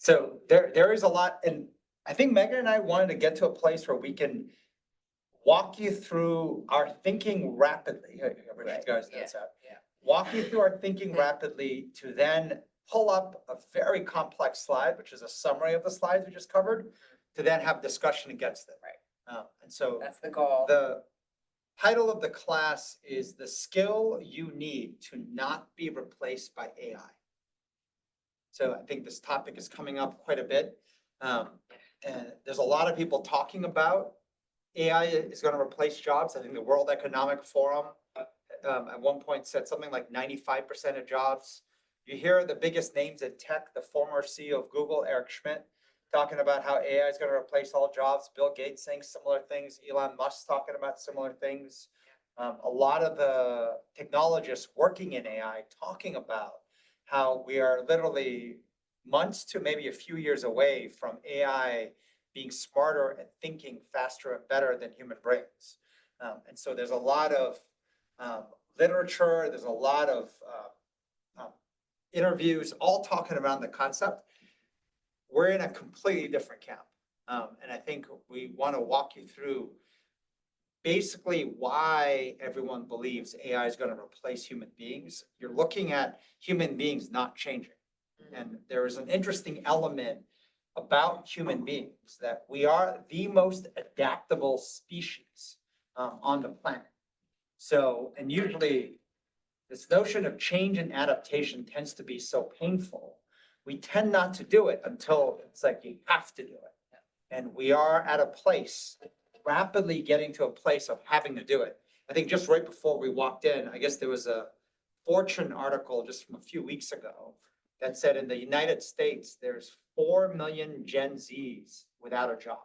So there is a lot, and I think Megan and I wanted to get to a place where we can walk you through our thinking rapidly. Richard guys knows that. Walk you through our thinking rapidly to then pull up a very complex slide, which is a summary of the slides we just covered, to then have discussion against it. Right. And so that's the goal. the title of the class is The Skill You Need to Not Be Replaced by AI. So I think this topic is coming up quite a bit. And there's a lot of people talking about AI is going to replace jobs. I think the World Economic Forum at one point said something like 95% of jobs. You hear the biggest names in tech, the former CEO of Google, Eric Schmidt, talking about how AI is going to replace all jobs. Bill Gates saying similar things. Elon Musk talking about similar things. A lot of the technologists working in AI talking about how we are literally months to maybe a few years away from AI being smarter and thinking faster and better than human brains. And so there's a lot of literature, there's a lot of interviews, all talking around the concept. We're in a completely different camp. And I think we want to walk you through basically why everyone believes AI is going to replace human beings. You're looking at human beings not changing. And there is an interesting element about human beings that we are the most adaptable species on the planet. So, and usually this notion of change and adaptation tends to be so painful. We tend not to do it until it's like you have to do it. And we are at a place, rapidly getting to a place of having to do it. I think just right before we walked in, I guess there was a Fortune article just from a few weeks ago that said in the United States, there's 4 million Gen Zs without a job.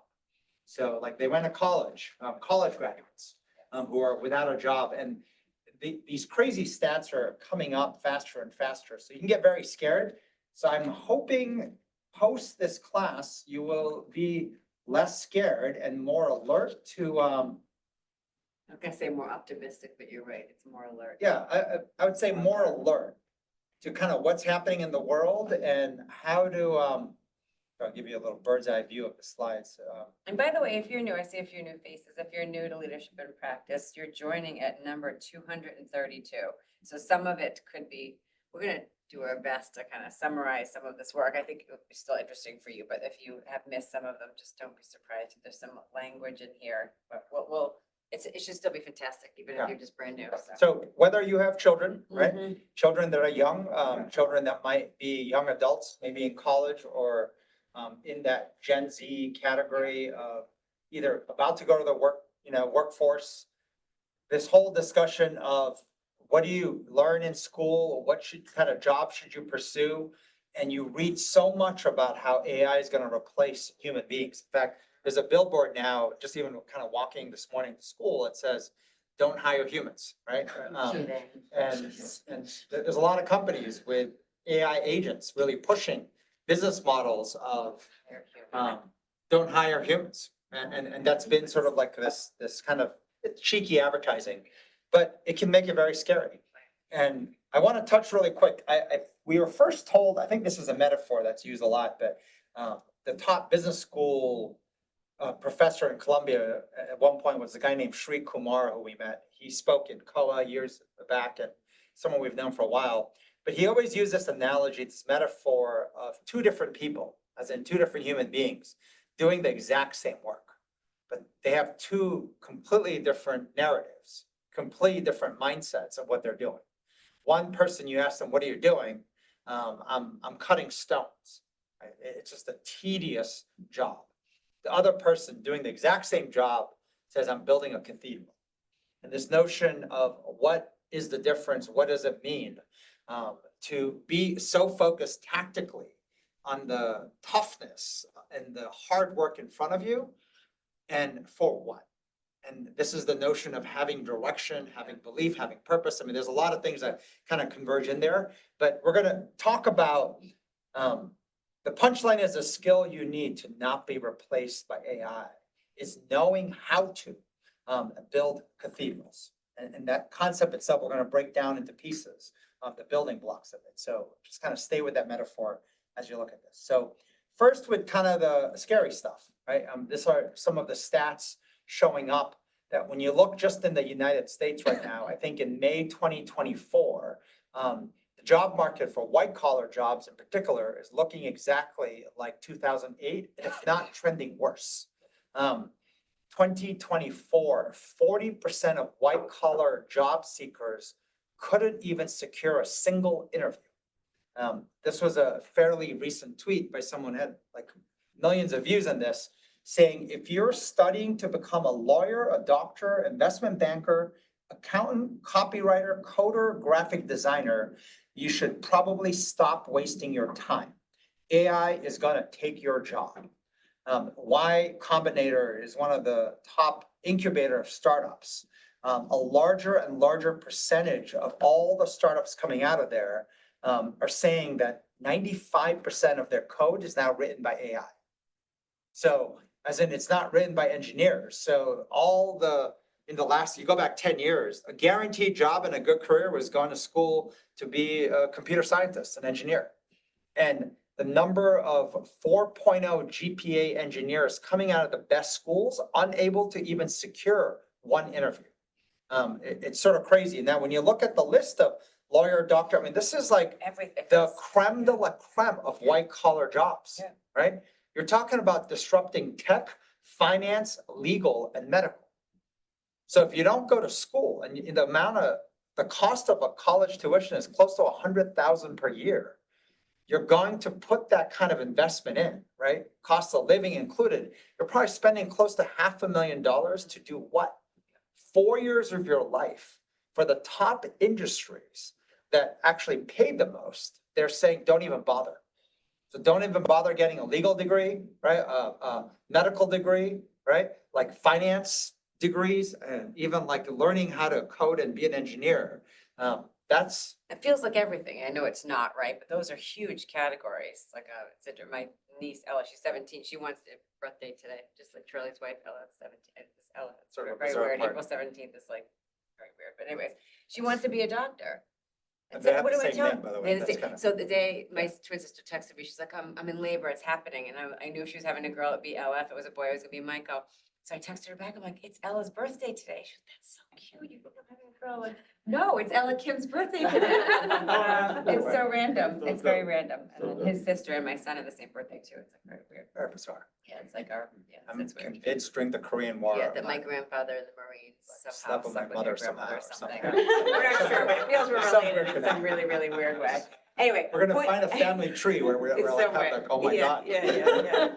So like they went to college, college graduates who are without a job. And these crazy stats are coming up faster and faster. So you can get very scared. So I'm hoping post this class, you will be less scared and more alert to. I'm gonna say more optimistic, but you're right. It's more alert. Yeah, I would say more alert to kind of what's happening in the world and how to. I'll give you a little bird's eye view of the slides. And by the way, if you're new, I see a few new faces. If you're new to Leadership in Practice, you're joining at number 232. So some of it could be, we're going to do our best to kind of summarize some of this work. I think it would be still interesting for you, but if you have missed some of them, just don't be surprised if there's some language in here. But what will, it should still be fantastic, even if you're just brand new. So whether you have children, right? Mhm. Children that are young, children that might be young adults, maybe in college or in that Gen Z category of either about to go to the workforce. This whole discussion of what do you learn in school? What kind of job should you pursue? And you read so much about how AI is going to replace human beings. In fact, there's a billboard now, just even kind of walking this morning to school, it says, "Don't hire humans," right? And there's a lot of companies with AI agents really pushing business models of don't hire humans. And that's been sort of like this kind of cheeky advertising, but it can make it very scary. And I want to touch really quick. We were first told, I think this is a metaphor that's used a lot, that the top business school professor in Columbia at one point was a guy named Sri Kumar, who we met. He spoke in COA years back and someone we've known for a while. But he always used this analogy, this metaphor of two different people, as in two different human beings, doing the exact same work. But they have two completely different narratives, completely different mindsets of what they're doing. One person, you ask them, "What are you doing?" I'm cutting stones. Right? It's just a tedious job. The other person doing the exact same job says, "I'm building a cathedral." And this notion of what is the difference, what does it mean to be so focused tactically on the toughness and the hard work in front of you, and for what? And this is the notion of having direction, having belief, having purpose. I mean, there's a lot of things that kind of converge in there, but we're going to talk about the punchline is a skill you need to not be replaced by AI, is knowing how to build cathedrals. And that concept itself, we're going to break down into pieces of the building blocks of it. So just kind of stay with that metaphor as you look at this. So first with kind of the scary stuff, right? These are some of the stats showing up that when you look just in the United States right now, I think in May 2024, the job market for white collar jobs in particular is looking exactly like 2008, and if not trending worse. 2024, 40% of white collar job seekers couldn't even secure a single interview. This was a fairly recent tweet by someone who had like millions of views on this, saying if you're studying to become a lawyer, a doctor, investment banker, accountant, copywriter, coder, graphic designer, you should probably stop wasting your time. AI is going to take your job. Y Combinator is one of the top incubator of startups. A larger and larger percentage of all the startups coming out of there are saying that 95% of their code is now written by AI. So as in it's not written by engineers. So in the last, you go back 10 years, a guaranteed job and a good career was going to school to be a computer scientist, an engineer. And the number of 4.0 GPA engineers coming out of the best schools, unable to even secure one interview. It's sort of crazy. Now, when you look at the list of lawyer, doctor, I mean, this is like Everything. the creme de la creme of white collar jobs, right? You're talking about disrupting tech, finance, legal, and medical. So if you don't go to school and the cost of a college tuition is close to $100,000 per year, you're going to put that kind of investment in, right? Cost of living included. You're probably spending close to $500,000 to do what? 4 years of your life for the top industries that actually paid the most. They're saying, don't even bother. So don't even bother getting a legal degree, right? A medical degree, right? Like finance degrees, and even like learning how to code and be an engineer. It feels like everything. I know it's not, right? But those are huge categories. Like my niece Ella, she's 17. She wants a birthday today, just like Charlie's wife Ella, 17. Ella, it's Sort of a very bizarre weird. part. April 17th is like very weird. But anyways, she wants to be a doctor. And So they have what the do I same tell name, by the her? way. That's kind of. So the day my twin sister texted me, she's like, I'm in labor, it's happening. And I knew if she was having a girl, it'd be Ella. If it was a boy, it was gonna be Michael. So I texted her back, I'm like, it's Ella's birthday today. She goes, that's so cute. You think I'm having a girl? Like, no, it's Ella Kim's birthday today. It's so random. It's very random. And then his sister and my son have the same birthday too. It's like very weird. Very bizarre. Yeah, it's like I'm it's weird. convinced during the Korean War. Yeah, that my grandfather in the Marines somehow slept with my slept with mother your grandmother or somehow, something. We're not sure, but it feels we're Some related in weird some really, really weird way. Anyway. We're gonna point- find a family tree where we're It's like, so have weird. like, oh my God. Yeah.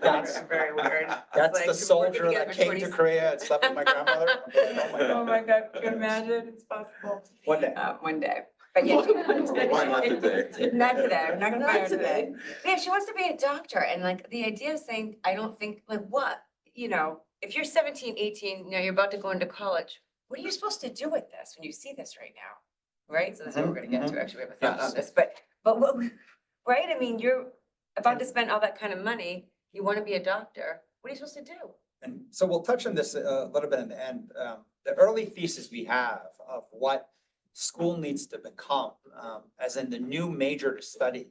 That's- Very weird. It's That's like, the we've been soldier together that for came to Korea and slept with my grandmother. Oh my God, can you imagine? It's possible. One day. One day. But yeah. Why not today? Not today. I'm not gonna Not find her today. today. Yeah, she wants to be a doctor, and like the idea of saying, I don't think, like what, if you're 17, 18, you're about to go into college, what are you supposed to do with this when you see this right now? Right? So that's what we're gonna get to, actually, we have a thought on Yes. this, but what, right? I mean, you're about to spend all that kind of money, you wanna be a doctor, what are you supposed to do? And so we'll touch on this a little bit in the end. The early thesis we have of what school needs to become, as in the new major to study,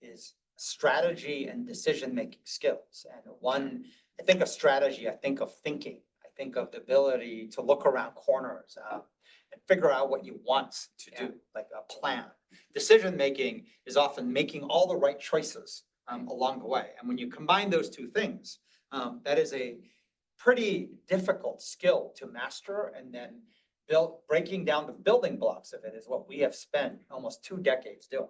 is strategy and decision-making skills. And one, I think of strategy, I think of thinking, I think of the ability to look around corners and figure out what you want to do, like a plan. Decision-making is often making all the right choices along the way. And when you combine those two things, that is a pretty difficult skill to master, and then breaking down the building blocks of it is what we have spent almost 2 decades doing.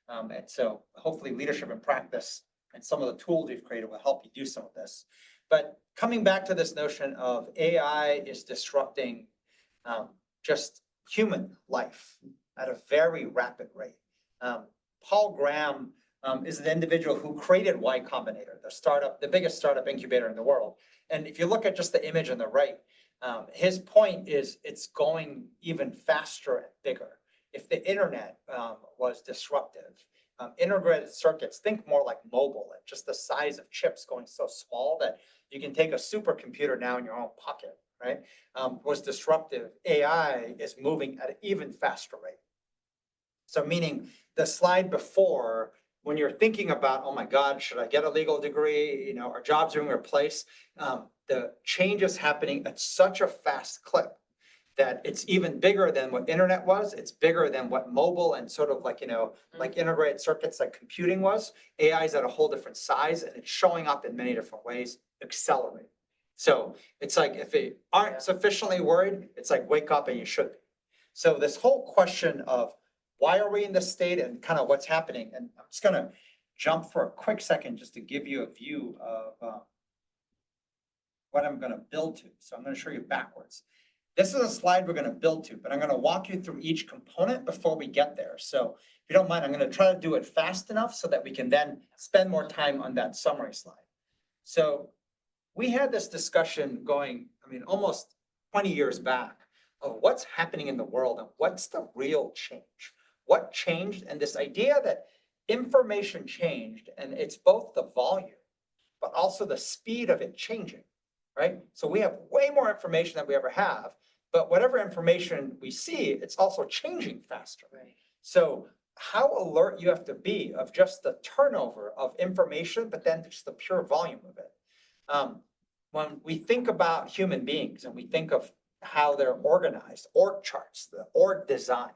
And so hopefully leadership and practice and some of the tools we've created will help you do some of this. But coming back to this notion of AI is disrupting just human life at a very rapid rate. Paul Graham is an individual who created Y Combinator, the biggest startup incubator in the world. And if you look at just the image on the right, his point is it's going even faster and bigger. If the internet was disruptive, integrated circuits, think more like mobile, and just the size of chips going so small that you can take a supercomputer now in your own pocket, right? Was disruptive. AI is moving at an even faster rate. So meaning the slide before when you're thinking about, oh my God, should I get a legal degree? You know, our jobs are being replaced. The change is happening at such a fast clip that it's even bigger than what internet was. It's bigger than what mobile and sort of like, like integrated circuits like computing was. AI is at a whole different size and it's showing up in many different ways, accelerate. So it's like, if you aren't sufficiently worried, it's like, wake up and you should be. So this whole question of why are we in this state and kind of what's happening? And I'm just gonna jump for a quick second just to give you a view of what I'm gonna build to. So I'm gonna show you backwards. This is a slide we're gonna build to, but I'm gonna walk you through each component before we get there. So if you don't mind, I'm gonna try to do it fast enough so that we can then spend more time on that summary slide. So we had this discussion going, almost 20 years back of what's happening in the world and what's the real change. What changed? And this idea that information changed, and it's both the volume, but also the speed of it changing, right? So we have way more information than we ever have, but whatever information we see, it's also changing faster. Right. So how alert you have to be of just the turnover of information, but then just the pure volume of it. When we think about human beings and we think of how they're organized, org charts, the org design,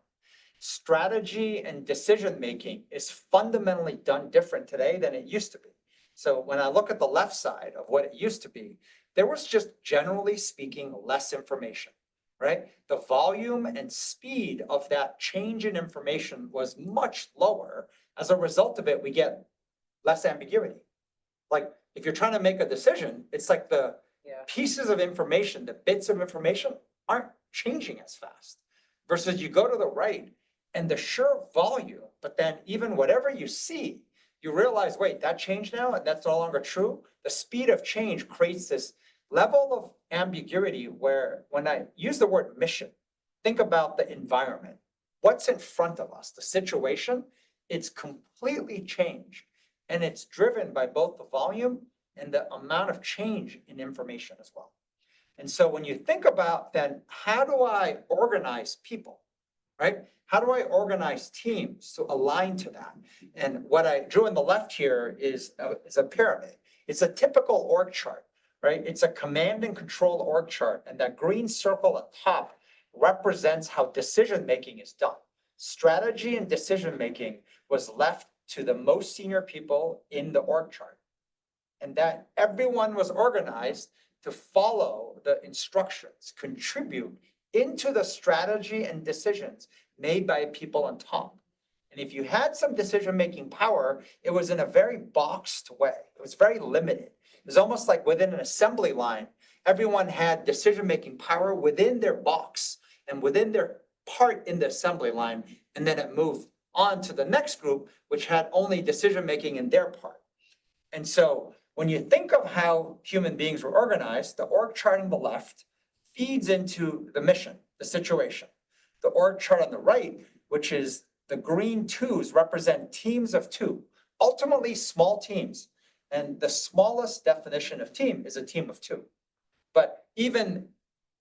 strategy and decision-making is fundamentally done different today than it used to be. So when I look at the left side of what it used to be, there was just generally speaking less information, right? The volume and speed of that change in information was much lower. As a result of it, we get less ambiguity. Like if you're trying to make a decision, it's like the pieces of information, the bits of information aren't changing as fast. Versus you go to the right and the sheer volume, but then even whatever you see, you realize, wait, that changed now and that's no longer true. The speed of change creates this level of ambiguity where when I use the word mission, think about the environment. What's in front of us, the situation, it's completely changed. And it's driven by both the volume and the amount of change in information as well. And so when you think about then, how do I organize people, right? How do I organize teams to align to that? And what I drew on the left here is a pyramid. It's a typical org chart, right? It's a command and control org chart. And that green circle at top represents how decision-making is done. Strategy and decision-making was left to the most senior people in the org chart. And that everyone was organized to follow the instructions, contribute into the strategy and decisions made by people on top. And if you had some decision-making power, it was in a very boxed way. It was very limited. It was almost like within an assembly line, everyone had decision-making power within their box and within their part in the assembly line. And then it moved on to the next group, which had only decision-making in their part. And so when you think of how human beings were organized, the org chart on the left feeds into the mission, the situation. The org chart on the right, which is the green twos, represent teams of two, ultimately small teams. And the smallest definition of team is a team of two. But even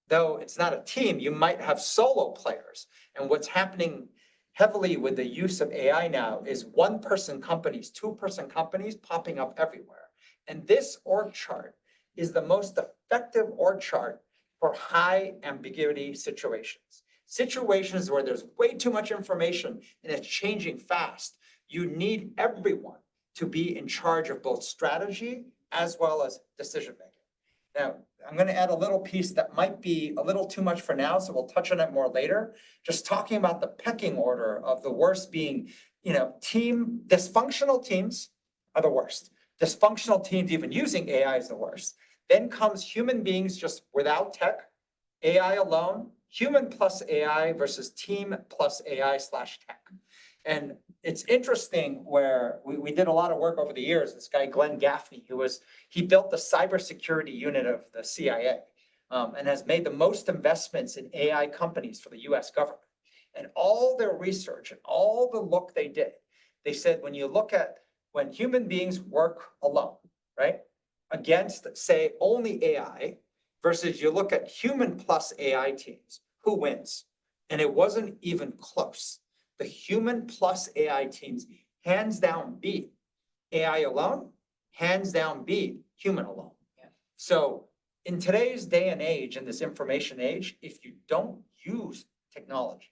though it's not a team, you might have solo players. And what's happening heavily with the use of AI now is one-person companies, two-person companies popping up everywhere. And this org chart is the most effective org chart for high ambiguity situations. Situations where there's way too much information and it's changing fast. You need everyone to be in charge of both strategy as well as decision making. Now, I'm going to add a little piece that might be a little too much for now, so we'll touch on it more later. Just talking about the pecking order of the worst being, dysfunctional teams are the worst. Dysfunctional teams even using AI is the worst. Then comes human beings just without tech, AI alone, human plus AI versus team plus AI/tech. And it's interesting where we did a lot of work over the years. This guy, Glenn Gaffney, he built the cybersecurity unit of the CIA and has made the most investments in AI companies for the US government. And all their research and all the look they did, they said when you look at when human beings work alone, right, against, say, only AI versus you look at human plus AI teams, who wins? And it wasn't even close. The human plus AI teams hands down be AI alone, hands down be human alone. Yeah. So in today's day and age, in this information age, if you don't use technology,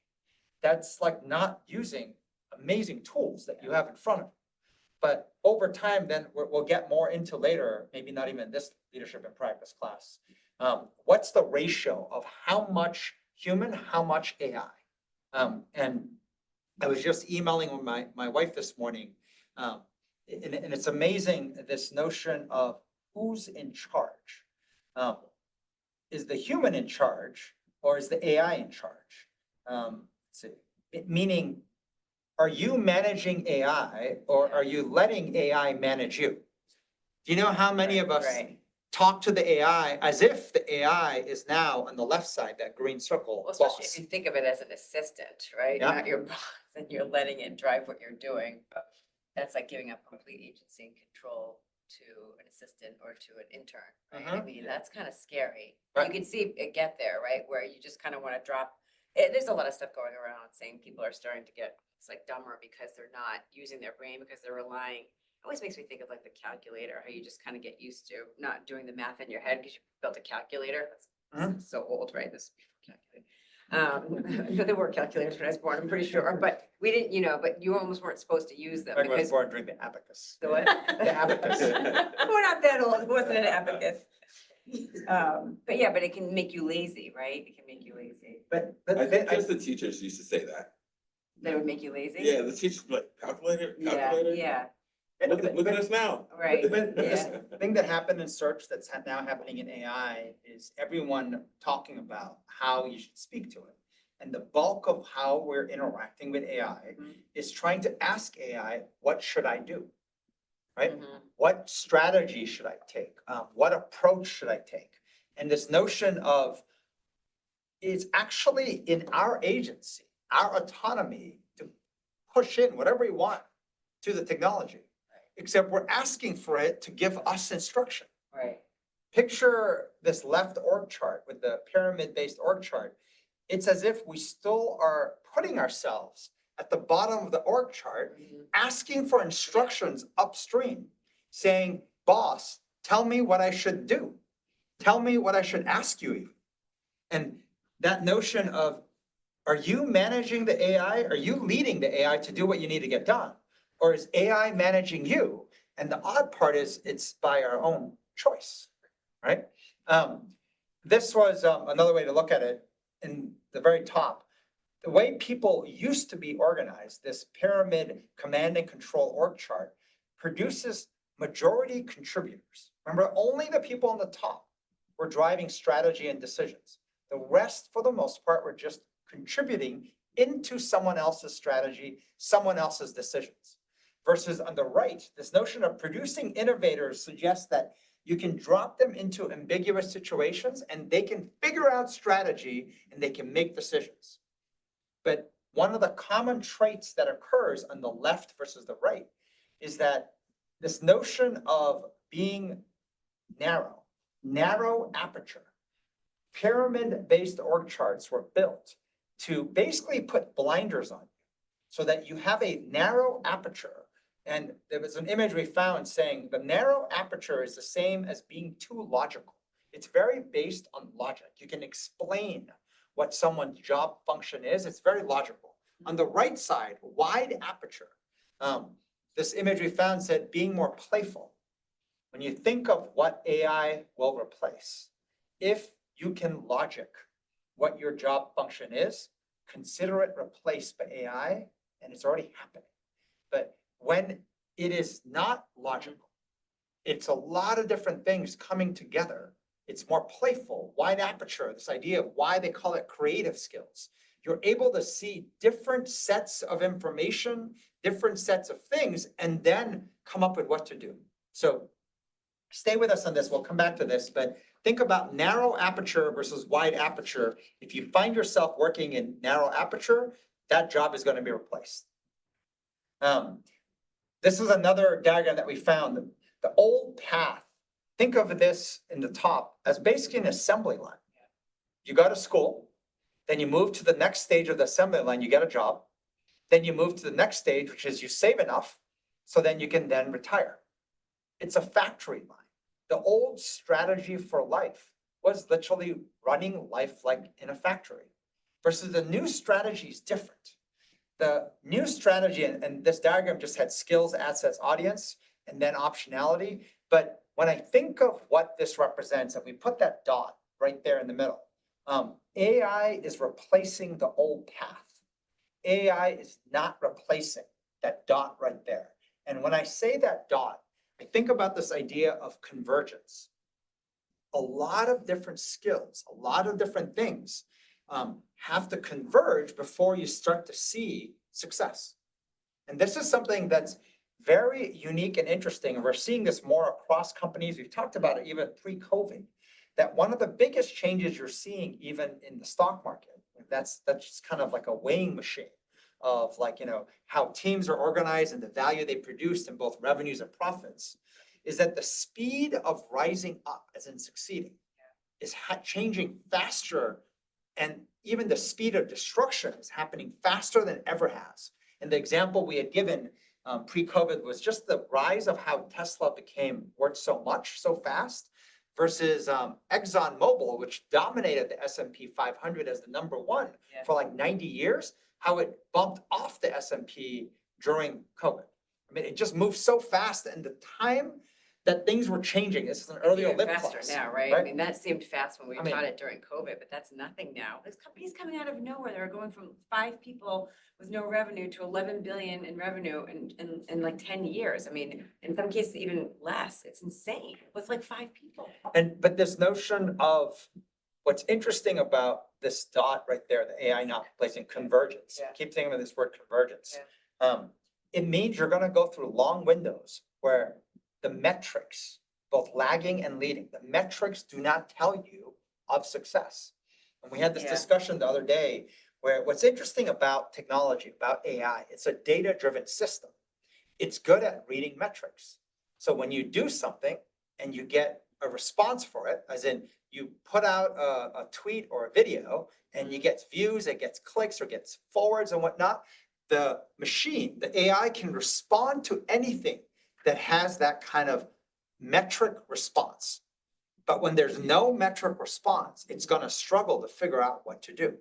that's like not using amazing tools that you have in front of you. But over time, then we'll get more into later, maybe not even this leadership and practice class. What's the ratio of how much human, how much AI? And I was just emailing with my wife this morning, and it's amazing, this notion of who's in charge. Is the human in charge or is the AI in charge? Let's see. Meaning, are you managing AI or are you letting AI manage you? Do you know how many of us Right. talk to the AI as if the AI is now on the left side, that green circle, Well, especially if boss? you think of it as an assistant, right? Yeah. Not your boss, and you're letting it drive what you're doing. That's like giving up complete agency and control to an assistant or to an intern, right? I Mhm. mean, that's kind of scary. Right. You can see it get there, right? Where you just kind of want to drop. There's a lot of stuff going around saying people are starting to get, it's like dumber because they're not using their brain, because they're relying. It always makes me think of like the calculator, how you just kind of get used to not doing the math in your head because you built a calculator. That's so old, right? This is before calculator. There were calculators when I was born, I'm pretty sure, but we didn't, but you almost weren't supposed to use them I was because. born during the abacus. The what? The abacus. We're not that old, it wasn't an abacus. But yeah, but it can make you lazy, right? It can make you lazy. But I think just the teachers used to say that. That would make you lazy? Yeah, the teachers were like, calculator, Yeah, calculator. yeah, Look at us now. right, But this yeah. thing that happened in search that's now happening in AI is everyone talking about how you should speak to it. And the bulk of how we're interacting with AI Mhm. is trying to ask AI, what should I do? Right? Mhm. What strategy should I take? What approach should I take? And this notion of it's actually in our agency, our autonomy to push in whatever we want to the technology, except we're asking for it to give us instruction. Right, Picture this left org chart with the pyramid-based org chart. It's as if we still are putting ourselves at the bottom of the org chart, Mhm. asking for instructions upstream, saying, boss, tell me what I should do. Tell me what I should ask you even. And that notion of, are you managing the AI? Are you leading the AI to do what you need to get done? Or is AI managing you? And the odd part is it's by our own choice, right? This was another way to look at it in the very top. The way people used to be organized, this pyramid command and control org chart, produces majority contributors. Remember, only the people on the top were driving strategy and decisions. The rest, for the most part, were just contributing into someone else's strategy, someone else's decisions. Versus on the right, this notion of producing innovators suggests that you can drop them into ambiguous situations and they can figure out strategy and they can make decisions. But one of the common traits that occurs on the left versus the right is that this notion of being narrow aperture, pyramid-based org charts were built to basically put blinders on you so that you have a narrow aperture. And there was an image we found saying the narrow aperture is the same as being too logical. It's very based on logic. You can explain what someone's job function is. It's very logical. On the right side, wide aperture. This image we found said being more playful. When you think of what AI will replace, if you can logic what your job function is, consider it replaced by AI, and it's already happening. But when it is not logical, it's a lot of different things coming together. It's more playful, wide aperture, this idea of why they call it creative skills. You're able to see different sets of information, different sets of things, and then come up with what to do. So stay with us on this. We'll come back to this, but think about narrow aperture versus wide aperture. If you find yourself working in narrow aperture, that job is going to be replaced. This is another diagram that we found. The old path, think of this in the top as basically an assembly line. You go to school, then you move to the next stage of the assembly line, you get a job. Then you move to the next stage, which is you save enough so then you can then retire. It's a factory line. The old strategy for life was literally running life like in a factory, versus the new strategy is different. The new strategy, and this diagram just had skills, assets, audience, and then optionality. But when I think of what this represents, and we put that dot right there in the middle, AI is replacing the old path. AI is not replacing that dot right there. And when I say that dot, I think about this idea of convergence. A lot of different skills, a lot of different things have to converge before you start to see success. And this is something that's very unique and interesting. And we're seeing this more across companies. We've talked about it even pre-COVID, that one of the biggest changes you're seeing even in the stock market, that's just kind of like a weighing machine of like, how teams are organized and the value they produce in both revenues and profits, is that the speed of rising up, as in succeeding, is changing faster, and even the speed of destruction is happening faster than ever has. And the example we had given pre-COVID was just the rise of how Tesla became worth so much so fast, versus ExxonMobil, which dominated the S&P 500 as the number one for like 90 years, how it bumped off the S&P during COVID. I mean, it just moved so fast, and the time that things were changing. This is an earlier Even lip faster gloss, now, right? I mean, that seemed fast when we I mean- taught it during COVID, but that's nothing now. There's companies coming out of nowhere. They're going from 5 people with no revenue to 11 billion in revenue in like 10 years. I mean, in some cases even less. It's insane with like 5 people. But this notion of what's interesting about this dot right there, the AI not replacing convergence. Yeah. Keep thinking of this word convergence. It means you're going to go through long windows where the metrics, both lagging and leading, the metrics do not tell you of success. And we had this discussion the other day where what's interesting about technology, about AI, it's a data-driven system. It's good at reading metrics. So when you do something and you get a response for it, as in you put out a tweet or a video and you get views, it gets clicks or gets forwards and whatnot, the machine, the AI can respond to anything that has that kind of metric response. But when there's no metric response, it's going to struggle to figure out what to do.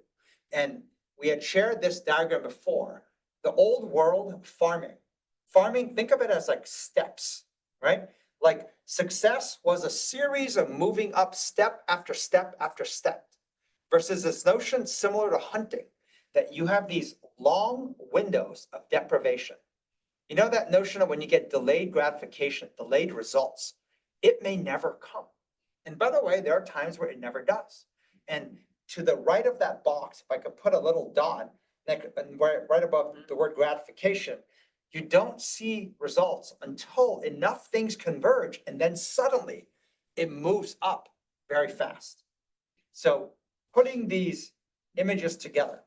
And we had shared this diagram before. The old world farming, think of it as like steps, right? Like success was a series of moving up step after step after step, versus this notion similar to hunting, that you have these long windows of deprivation. You know that notion of when you get delayed gratification, delayed results, it may never come. And by the way, there are times where it never does. And to the right of that box, if I could put a little dot right above the word gratification, you don't see results until enough things converge, and then suddenly it moves up very fast. So putting these images together,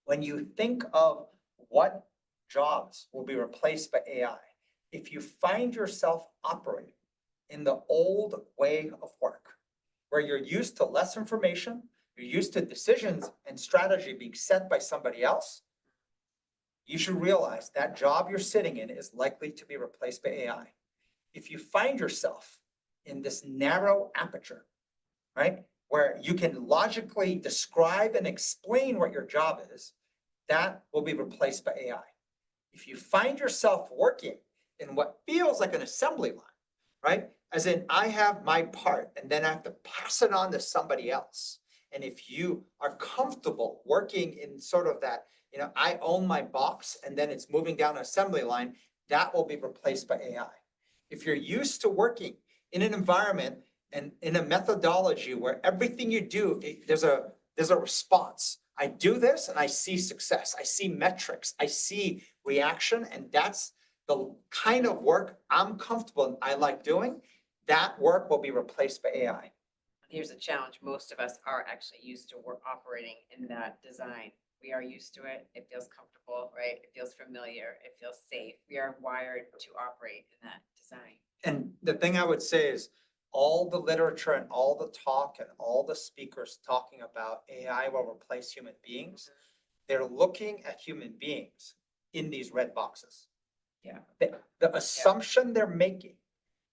when you think of what jobs will be replaced by AI, if you find yourself operating in the old way of work, where you're used to less information, you're used to decisions and strategy being set by somebody else, you should realize that job you're sitting in is likely to be replaced by AI. If you find yourself in this narrow aperture, right, where you can logically describe and explain what your job is, that will be replaced by AI. If you find yourself working in what feels like an assembly line, right? As in, I have my part and then I have to pass it on to somebody else. And if you are comfortable working in sort of that, I own my box and then it's moving down an assembly line, that will be replaced by AI. If you're used to working in an environment and in a methodology where everything you do, there's a response. I do this and I see success. I see metrics. I see reaction. And that's the kind of work I'm comfortable and I like doing. That work will be replaced by AI. Here's a challenge. Most of us are actually used to operating in that design. We are used to it. It feels comfortable, right? It feels familiar. It feels safe. We are wired to operate in that design. And the thing I would say is all the literature and all the talk and all the speakers talking about AI will replace human beings, they're looking at human beings in these red boxes. Yeah. The assumption they're making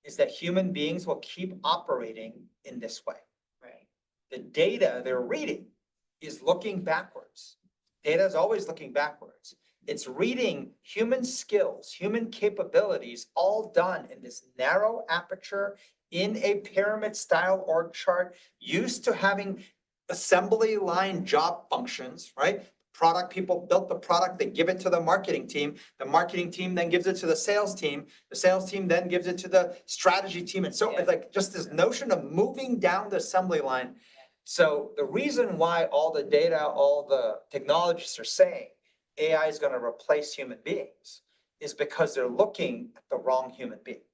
is that human beings will keep operating in this way. Right. The data they're reading is looking backwards. Data is always looking backwards. It's reading human skills, human capabilities, all done in this narrow aperture in a pyramid style org chart, used to having assembly line job functions, right? Product people built the product, they give it to the marketing team then gives it to the sales team then gives it to the strategy team. And so Yeah. like just this notion of moving down the assembly line. So the reason why all the data, all the technologists are saying AI is going to replace human beings is because they're looking at the wrong human being.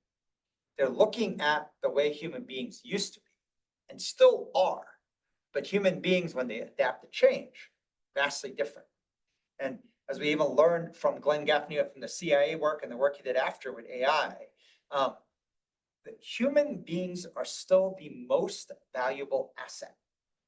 They're looking at the way human beings used to be and still are. But human beings, when they adapt to change, vastly different. And as we even learned from Glenn Gaffney from the CIA work and the work he did after with AI, that human beings are still the most valuable asset,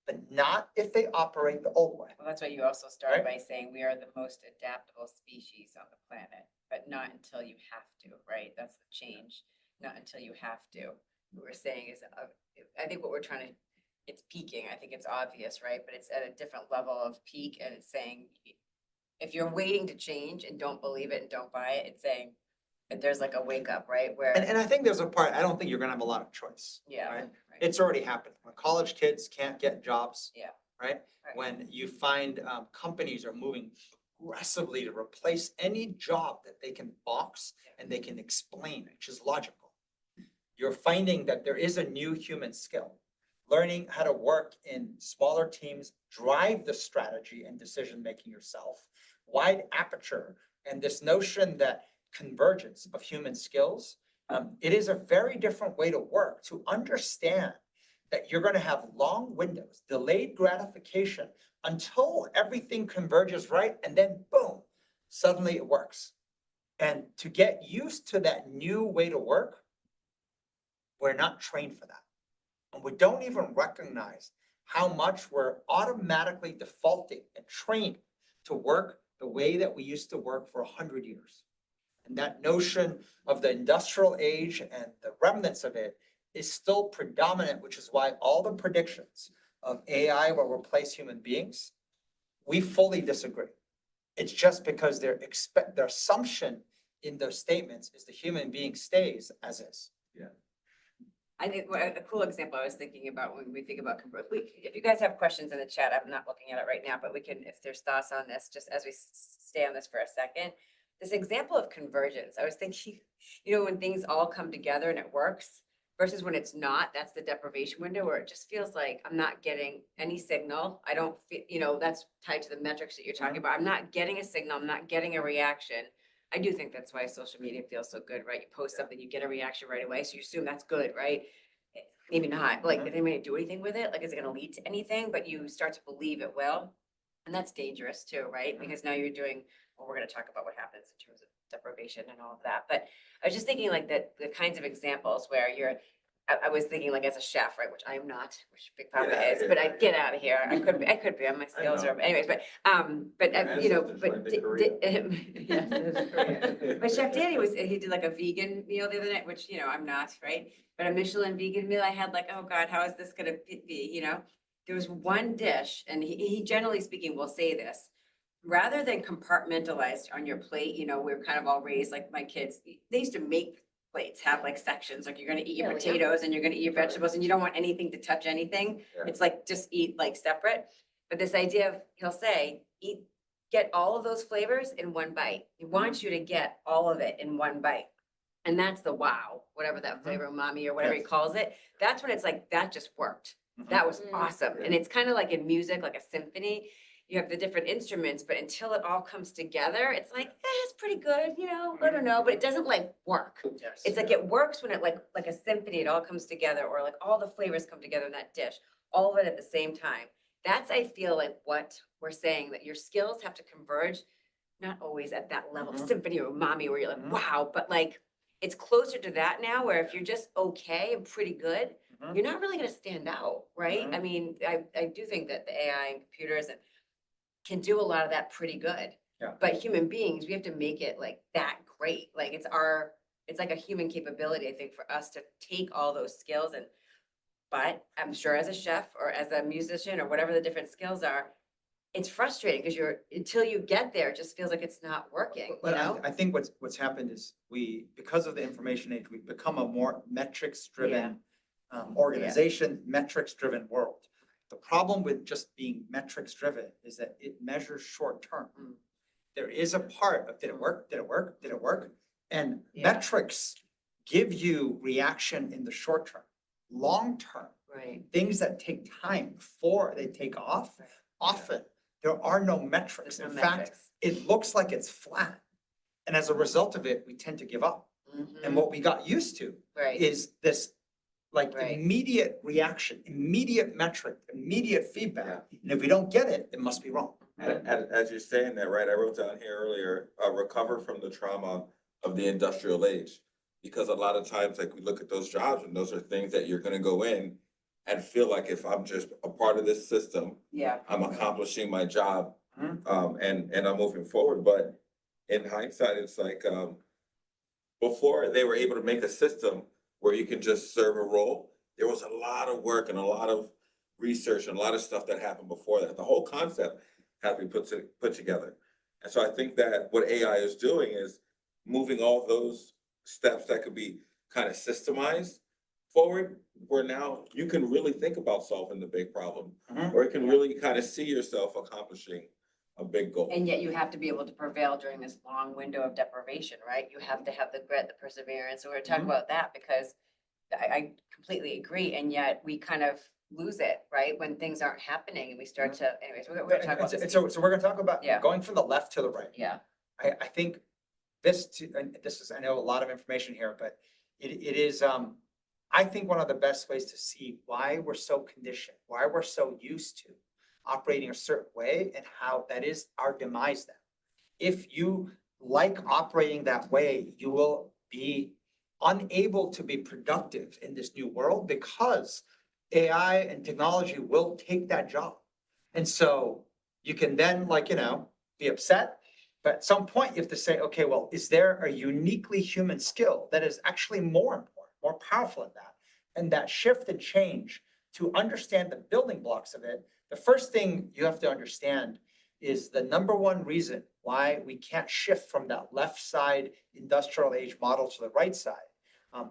but not if they operate the old way. Well, that's why you also started by saying we are the most adaptable species on the planet, but not until you have to, right? That's the change, not until you have to. What we're saying is, I think what we're trying to, it's peaking, I think it's obvious, right? But it's at a different level of peak, and it's saying, if you're waiting to change and don't believe it and don't buy it, it's saying that there's like a wake up, right? Where, And I think there's a part, I don't think you're gonna have a lot of choice. yeah, right? right. It's already happened. When college kids can't get jobs. Yeah. Right? Right. When you find companies are moving aggressively to replace any job that they can box and they can explain, which is logical. You're finding that there is a new human skill. Learning how to work in smaller teams, drive the strategy and decision-making yourself, wide aperture, and this notion that convergence of human skills, it is a very different way to work, to understand that you're going to have long windows, delayed gratification until everything converges right, and then boom, suddenly it works. And to get used to that new way to work, we're not trained for that. And we don't even recognize how much we're automatically defaulting and trained to work the way that we used to work for 100 years. And that notion of the industrial age and the remnants of it is still predominant, which is why all the predictions of AI will replace human beings, we fully disagree. It's just because their assumption in those statements is the human being stays as is. I think a cool example I was thinking about when we think about, if you guys have questions in the chat, I'm not looking at it right now, but we can, if there's thoughts on this, just as we stay on this for a second. This example of convergence, I was thinking, when things all come together and it works versus when it's not, that's the deprivation window where it just feels like I'm not getting any signal. I don't feel, that's tied to the metrics that you're talking about. I'm not getting a signal. I'm not getting a reaction. I do think that's why social media feels so good, right? You post something, you get a reaction right away. So you assume that's good, right? Maybe not. Like, did anybody do anything with it? Like, is it going to lead to anything? But you start to believe it will. And that's dangerous too, right? Because now you're doing, well, we're going to talk about what happens in terms of deprivation and all of that. But I was just thinking like that the kinds of examples where I was thinking like as a chef, right, which I am not, which Big Papa is, but I get out of here. I could be on my skills or anyways, but yes, but Chef Danny he did like a vegan meal the other night, which, I'm not, right? But a Michelin vegan meal, I had like, oh God, how is this gonna be, There was one dish, and he generally speaking will say this, rather than compartmentalized on your plate, we're kind of all raised, like my kids, they used to make plates have like sections, like you're gonna eat your potatoes and you're gonna eat your vegetables and you don't want anything to touch anything. It's like, just eat like separate. But this idea of, he'll say, get all of those flavors in one bite. He wants you to get all of it in one bite. And that's the wow, whatever that flavor, umami or whatever he calls it. That's when it's like, that just worked. That was awesome. And it's kind of like in music, like a symphony. You have the different instruments, but until it all comes together, it's like, it's pretty good, I don't know, but it doesn't like work. Yes. It's like it works when it like a symphony, it all comes together, or like all the flavors come together in that dish, all of it at the same time. That's, I feel like what we're saying, that your skills have to converge, not always at that level of symphony or umami where you're like, wow, but like it's closer to that now where if you're just okay and pretty good, you're not really going to stand out, right? I mean, I do think that the AI and computers can do a lot of that pretty good. Yeah. But human beings, we have to make it like that great. Like it's like a human capability, I think, for us to take all those skills but I'm sure as a chef or as a musician or whatever the different skills are, it's frustrating because until you get there, it just feels like it's not working, you But know? I think what's happened is because of the information age, we've become a more metrics-driven organization, metrics-driven world. The problem with just being metrics-driven is that it measures short-term. Mm. There is a part of did it work, did it work, did it work? And Yeah. metrics give you reaction in the short term. Long-term, Right. things that take time before they take off, often there are no metrics. There's no In fact, metrics. it looks like it's flat. And as a result of it, we tend to give up. And what we got used to Right. is this like Right. immediate reaction, immediate metric, immediate feedback. And if we don't get it, it must be wrong. And as you're saying that, right, I wrote down here earlier, recover from the trauma of the industrial age. Because a lot of times, like we look at those jobs and those are things that you're gonna go in and feel like if I'm just a part of this system, Yeah. I'm accomplishing my job, Mhm. and I'm moving forward, but in hindsight, it's like, before they were able to make a system where you can just serve a role, there was a lot of work and a lot of research and a lot of stuff that happened before that. The whole concept had to be put together. And so I think that what AI is doing is moving all those steps that could be kind of systemized forward, where now you can really think about solving the big problem, Mhm. or you can really kind of see yourself accomplishing a big goal. And yet you have to be able to prevail during this long window of deprivation, right? You have to have the grit, the perseverance. So we're talking Mhm. about that because I completely agree. And yet we kind of lose it, right? When things aren't happening and we start to, anyways, we're gonna talk about And this. so we're gonna talk about Yeah. going from the left to the right. Yeah, I think and this is, I know a lot of information here, but it is, I think one of the best ways to see why we're so conditioned, why we're so used to operating a certain way and how that is our demise then. If you like operating that way, you will be unable to be productive in this new world because AI and technology will take that job. And so you can then be upset, but at some point you have to say, okay, well, is there a uniquely human skill that is actually more important, more powerful than that? And that shift and change to understand the building blocks of it, the first thing you have to understand is the number one reason why we can't shift from that left side industrial age model to the right side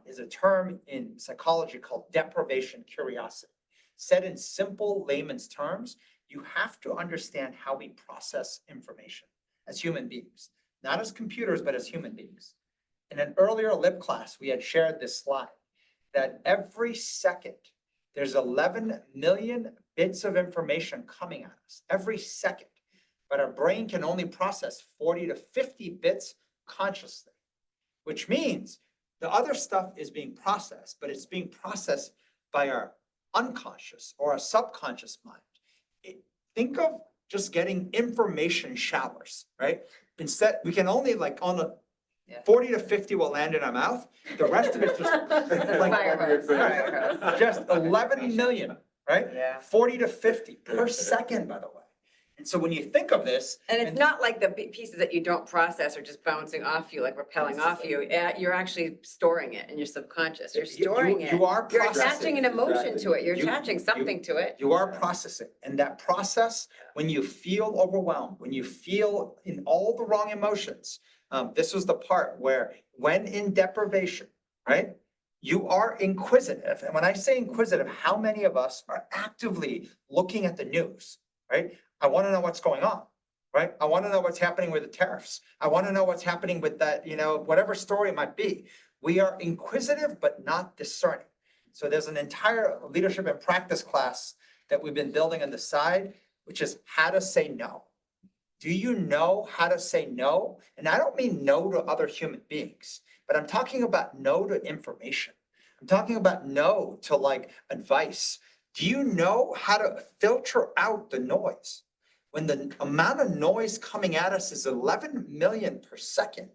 is a term in psychology called deprivation curiosity. Said in simple layman's terms, you have to understand how we process information as human beings, not as computers, but as human beings. In an earlier lib class, we had shared this slide that every second there's 11 million bits of information coming at us every second, but our brain can only process 40 to 50 bits consciously, which means the other stuff is being processed, but it's being processed by our unconscious or our subconscious mind. Think of just getting information showers, right? Instead, we can only on a 40 to 50 will land in our mouth. The rest of it's just just 11 million, right? Yeah. 40 to 50 per second, by the way. And so when you think of this. and it's not like the pieces that you don't process are just bouncing off you, like repelling off you. You're actually storing it in your subconscious. You're storing it. You are You're processing. attaching an emotion to it. You're You- attaching something to it. You are processing. And that process, when you feel overwhelmed, when you feel in all the wrong emotions, this was the part where when in deprivation, right? You are inquisitive. And when I say inquisitive, how many of us are actively looking at the news, right? I want to know what's going on, right? I want to know what's happening with the tariffs. I want to know what's happening with that, whatever story it might be. We are inquisitive, but not discerning. So there's an entire leadership and practice class that we've been building on the side, which is how to say no. Do you know how to say no? And I don't mean no to other human beings, but I'm talking about no to information. I'm talking about no to advice. Do you know how to filter out the noise? When the amount of noise coming at us is 11 million per second,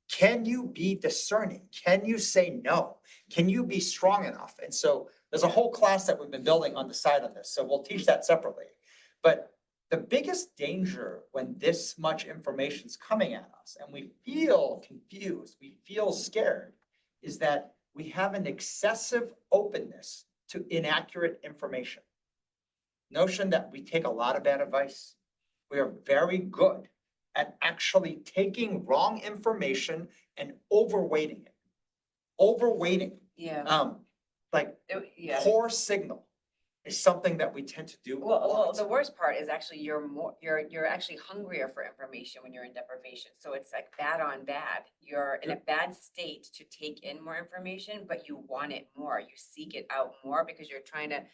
can you be discerning? Can you say no? Can you be strong enough? And so there's a whole class that we've been building on the side of this. So we'll teach that separately. But the biggest danger when this much information is coming at us and we feel confused, we feel scared, is that we have an excessive openness to inaccurate information. Notion that we take a lot of bad advice. We are very good at actually taking wrong information and overweighting it. Overweighting, Yeah. like Yeah. poor signal is something that we tend to do a Well, lot. the worst part is actually you're actually hungrier for information when you're in deprivation. So it's like bad on bad. You're in a bad state to take in more information, but you want it more. You seek it out more because you're trying to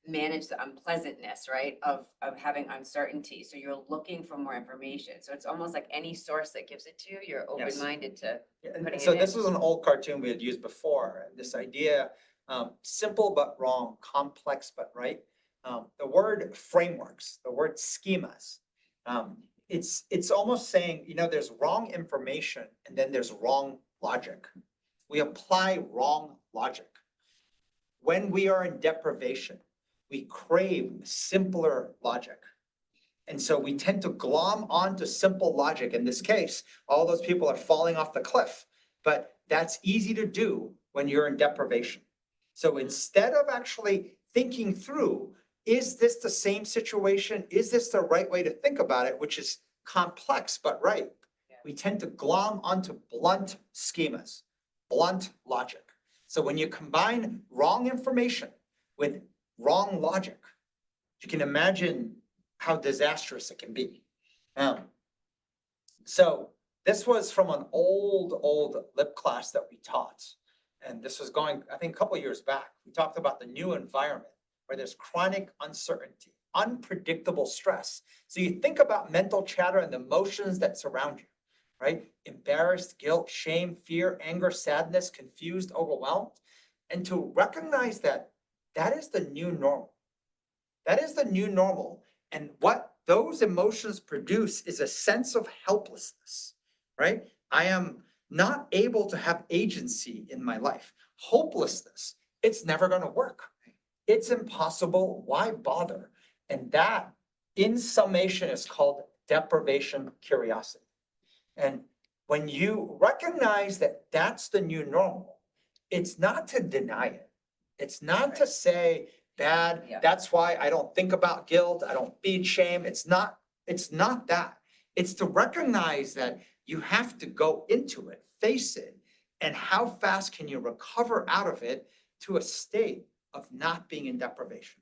manage the unpleasantness, right, of having uncertainty. So you're looking for more information. So it's almost like any source that gives it to you, you're Yes. open-minded to. And putting so it this in. is an old cartoon we had used before, this idea, simple but wrong, complex but right. The word frameworks, the word schemas, it's almost saying, there's wrong information and then there's wrong logic. We apply wrong logic. When we are in deprivation, we crave simpler logic. And so we tend to glom onto simple logic. In this case, all those people are falling off the cliff, but that's easy to do when you're in deprivation. So instead of actually thinking through, is this the same situation? Is this the right way to think about it, which is complex but right? Yeah. We tend to glom onto blunt schemas, blunt logic. So when you combine wrong information with wrong logic, you can imagine how disastrous it can be. So this was from an old lip class that we taught. And this was going, I think, a couple of years back. We talked about the new environment where there's chronic uncertainty, unpredictable stress. So you think about mental chatter and the emotions that surround you, right? Embarrassed, guilt, shame, fear, anger, sadness, confused, overwhelmed. And to recognize that that is the new normal. That is the new normal. And what those emotions produce is a sense of helplessness, right? I am not able to have agency in my life. Hopelessness, it's never going to work. It's impossible. Why bother? And that, in summation, is called deprivation curiosity. And when you recognize that that's the new normal, it's not to deny it. It's not to say, bad, Yeah. that's why I don't think about guilt, I don't feed shame. It's not that. It's to recognize that you have to go into it, face it, and how fast can you recover out of it to a state of not being in deprivation.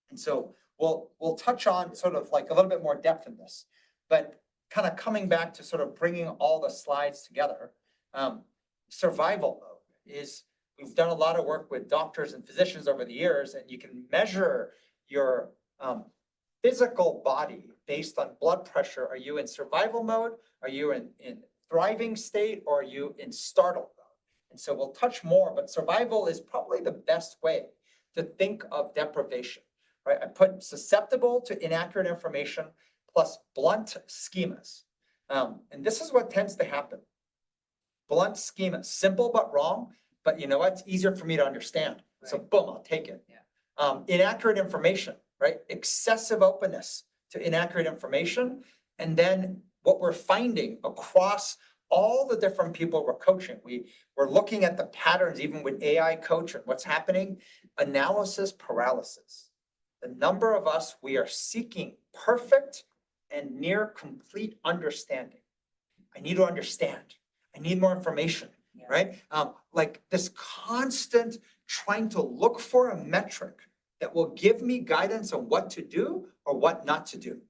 And so we'll touch on sort of like a little bit more depth in this, but kind of coming back to sort of bringing all the slides together. Survival mode is, we've done a lot of work with doctors and physicians over the years, and you can measure your physical body based on blood pressure. Are you in survival mode? Are you in thriving state? Or are you in startled mode? And so we'll touch more, but survival is probably the best way to think of deprivation, right? I put susceptible to inaccurate information plus blunt schemas. And this is what tends to happen. Blunt schema, simple but wrong, but you know what? It's easier for me to understand. So Right. boom, I'll take it. Yeah. Inaccurate information, right? Excessive openness to inaccurate information. And then what we're finding across all the different people we're coaching, we're looking at the patterns, even with AI coach and what's happening, analysis paralysis. The number of us, we are seeking perfect and near complete understanding. I need to understand. I need more information, Yeah. right? Like this constant trying to look for a metric that will give me guidance on what to do or what not to do.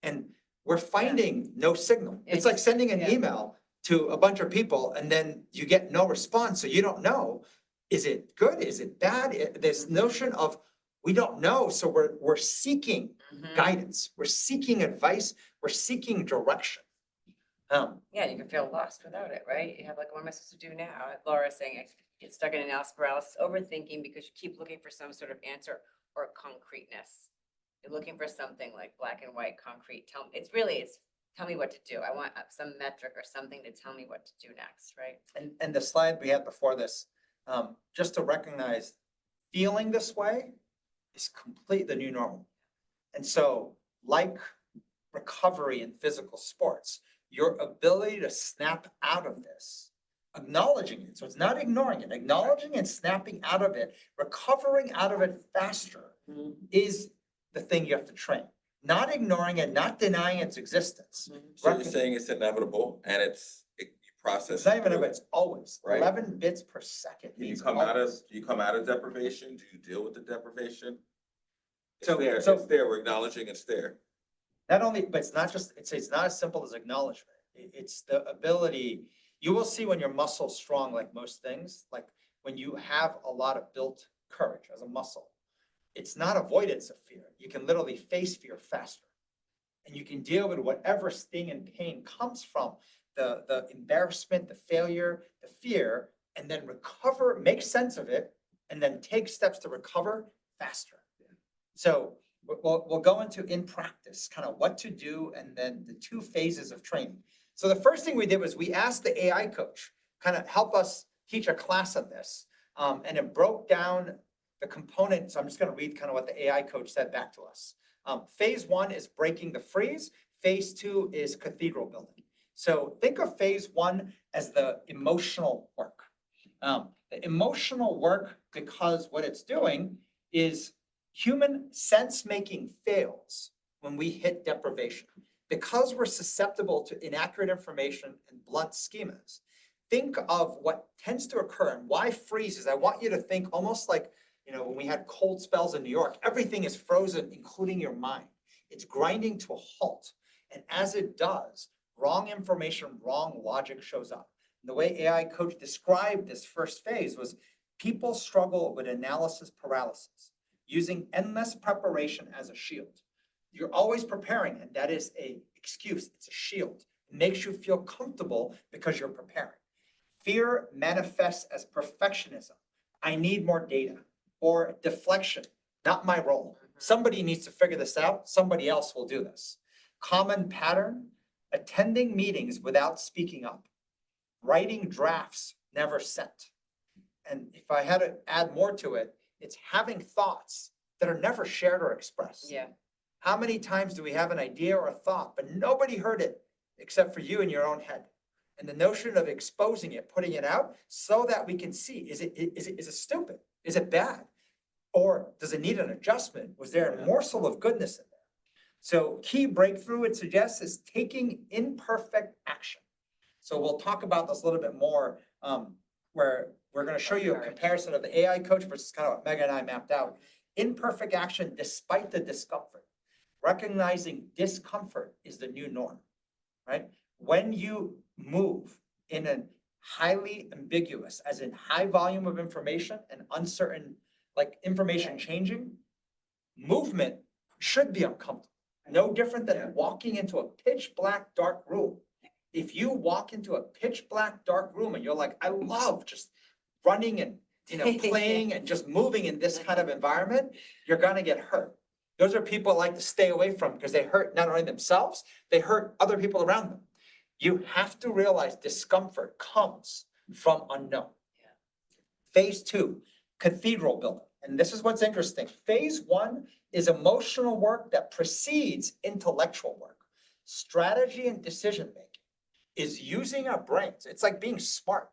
And we're finding no signal. It's like sending an email to a bunch of people and then you get no response. So you don't know, is it good? Is it bad? This notion of we don't know. So we're seeking Mhm. guidance. We're seeking advice. We're seeking direction. Yeah, you can feel lost without it, right? You have like, what am I supposed to do now? Laura's saying, I get stuck in analysis paralysis, overthinking because you keep looking for some sort of answer or concreteness. You're looking for something like black and white, concrete. It's tell me what to do. I want some metric or something to tell me what to do next, right? And the slide we had before this, just to recognize feeling this way is complete the new normal. And so like recovery in physical sports, your ability to snap out of this, acknowledging it. So it's not ignoring it, acknowledging and snapping out of it, recovering out of it faster is the thing you have to train. Not ignoring it, not denying its existence. So you're saying it's inevitable and you process. It's not even, through it. it's always Right. 11 bits per second. Do you means come out of, always. do you come out of deprivation? Do you deal with the deprivation? It's So- there, so- it's there, we're acknowledging it's there. Not only, but it's not just, it's not as simple as acknowledgement. It's the ability, you will see when your muscle's strong, like most things, like when you have a lot of built courage as a muscle, it's not avoidance of fear. You can literally face fear faster. And you can deal with whatever sting and pain comes from the embarrassment, the failure, the fear, and then recover, make sense of it, and then take steps to recover faster. So we'll go into in practice, kind of what to do, and then the 2 phases of training. So the first thing we did was we asked the AI coach, kind of help us teach a class on this. And it broke down the components. I'm just going to read kind of what the AI coach said back to us. Phase 1 is breaking the freeze. Phase 2 is cathedral building. So think of phase 1 as the emotional work. The emotional work, because what it's doing is human sense-making fails when we hit deprivation. Because we're susceptible to inaccurate information and blunt schemas, think of what tends to occur and why freezes. I want you to think almost like, when we had cold spells in New York, everything is frozen, including your mind. It's grinding to a halt. And as it does, wrong information, wrong logic shows up. And the way AI coach described this first phase was people struggle with analysis paralysis, using endless preparation as a shield. You're always preparing, and that is an excuse. It's a shield. It makes you feel comfortable because you're preparing. Fear manifests as perfectionism. I need more data. Or deflection, not my role. Somebody needs to figure this out. Somebody else will do this. Common pattern, attending meetings without speaking up. Writing drafts never sent. And if I had to add more to it, it's having thoughts that are never shared or expressed. Yeah. How many times do we have an idea or a thought, but nobody heard it except for you in your own head? And the notion of exposing it, putting it out so that we can see, is it stupid? Is it bad? Or does it need an adjustment? Was there a morsel of goodness in there? So key breakthrough it suggests is taking imperfect action. So we'll talk about this a little bit more, where we're going to show you a comparison of the AI coach versus kind of what Megan and I mapped out. Imperfect action despite the discomfort. Recognizing discomfort is the new norm, right? When you move in a highly ambiguous, as in high volume of information and uncertain, like information changing, movement should be uncomfortable. No different than walking into a pitch black, dark room. If you walk into a pitch black, dark room and you're like, I love just running and, playing and just moving in this kind of environment, you're gonna get hurt. Those are people I like to stay away from because they hurt not only themselves, they hurt other people around them. You have to realize discomfort comes from unknown. Phase 2, cathedral building. And this is what's interesting. Phase 1 is emotional work that precedes intellectual work. Strategy and decision making is using our brains. It's like being smart,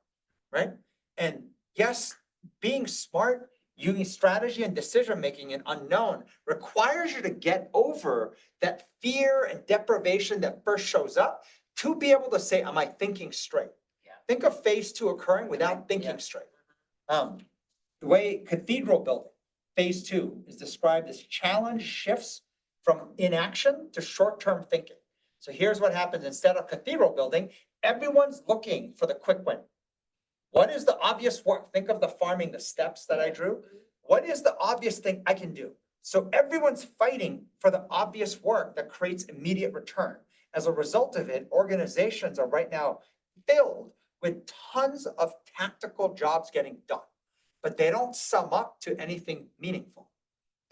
right? And yes, being smart, using strategy and decision making in unknown requires you to get over that fear and deprivation that first shows up to be able to say, am I thinking straight? Yeah. Think of phase 2 occurring without thinking straight. The way cathedral building, phase 2, is described as challenge shifts from inaction to short-term thinking. So here's what happens instead of cathedral building, everyone's looking for the quick win. What is the obvious work? Think of the farming, the steps that I drew. What is the obvious thing I can do? So everyone's fighting for the obvious work that creates immediate return. As a result of it, organizations are right now filled with tons of tactical jobs getting done, but they don't sum up to anything meaningful.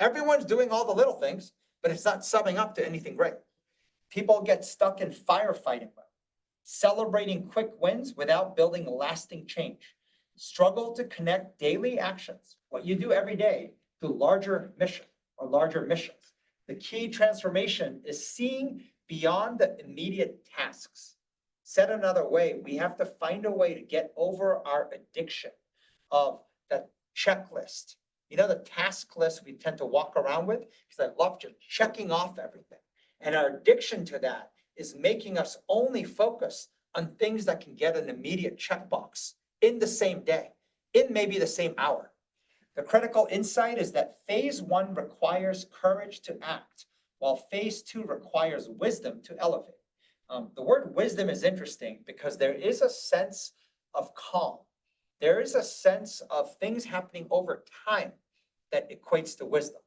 Everyone's doing all the little things, but it's not summing up to anything great. People get stuck in firefighting mode, celebrating quick wins without building lasting change, struggle to connect daily actions, what you do every day, to larger mission or larger missions. The key transformation is seeing beyond the immediate tasks. Said another way, we have to find a way to get over our addiction of the checklist. You know, the task list we tend to walk around with, because I love just checking off everything. And our addiction to that is making us only focus on things that can get an immediate checkbox in the same day, in maybe the same hour. The critical insight is that phase one requires courage to act, while phase two requires wisdom to elevate. The word wisdom is interesting because there is a sense of calm. There is a sense of things happening over time that equates to wisdom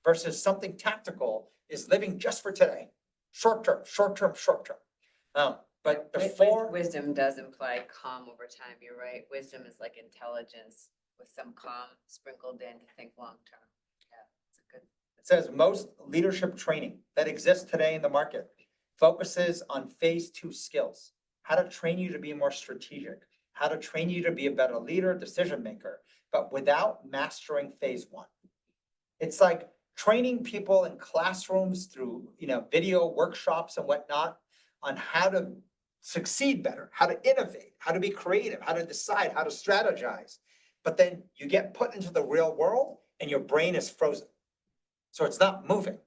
versus something tactical is living just for today. Short term, short term, short term. But before Wisdom does imply calm over time, you're right. Wisdom is like intelligence with some calm sprinkled in to think long term. Yeah, it's a good. it says most leadership training that exists today in the market focuses on phase two skills, how to train you to be more strategic, how to train you to be a better leader, decision maker, but without mastering phase one. It's like training people in classrooms through, video workshops and whatnot on how to succeed better, how to innovate, how to be creative, how to decide, how to strategize. But then you get put into the real world and your brain is frozen. So it's not moving.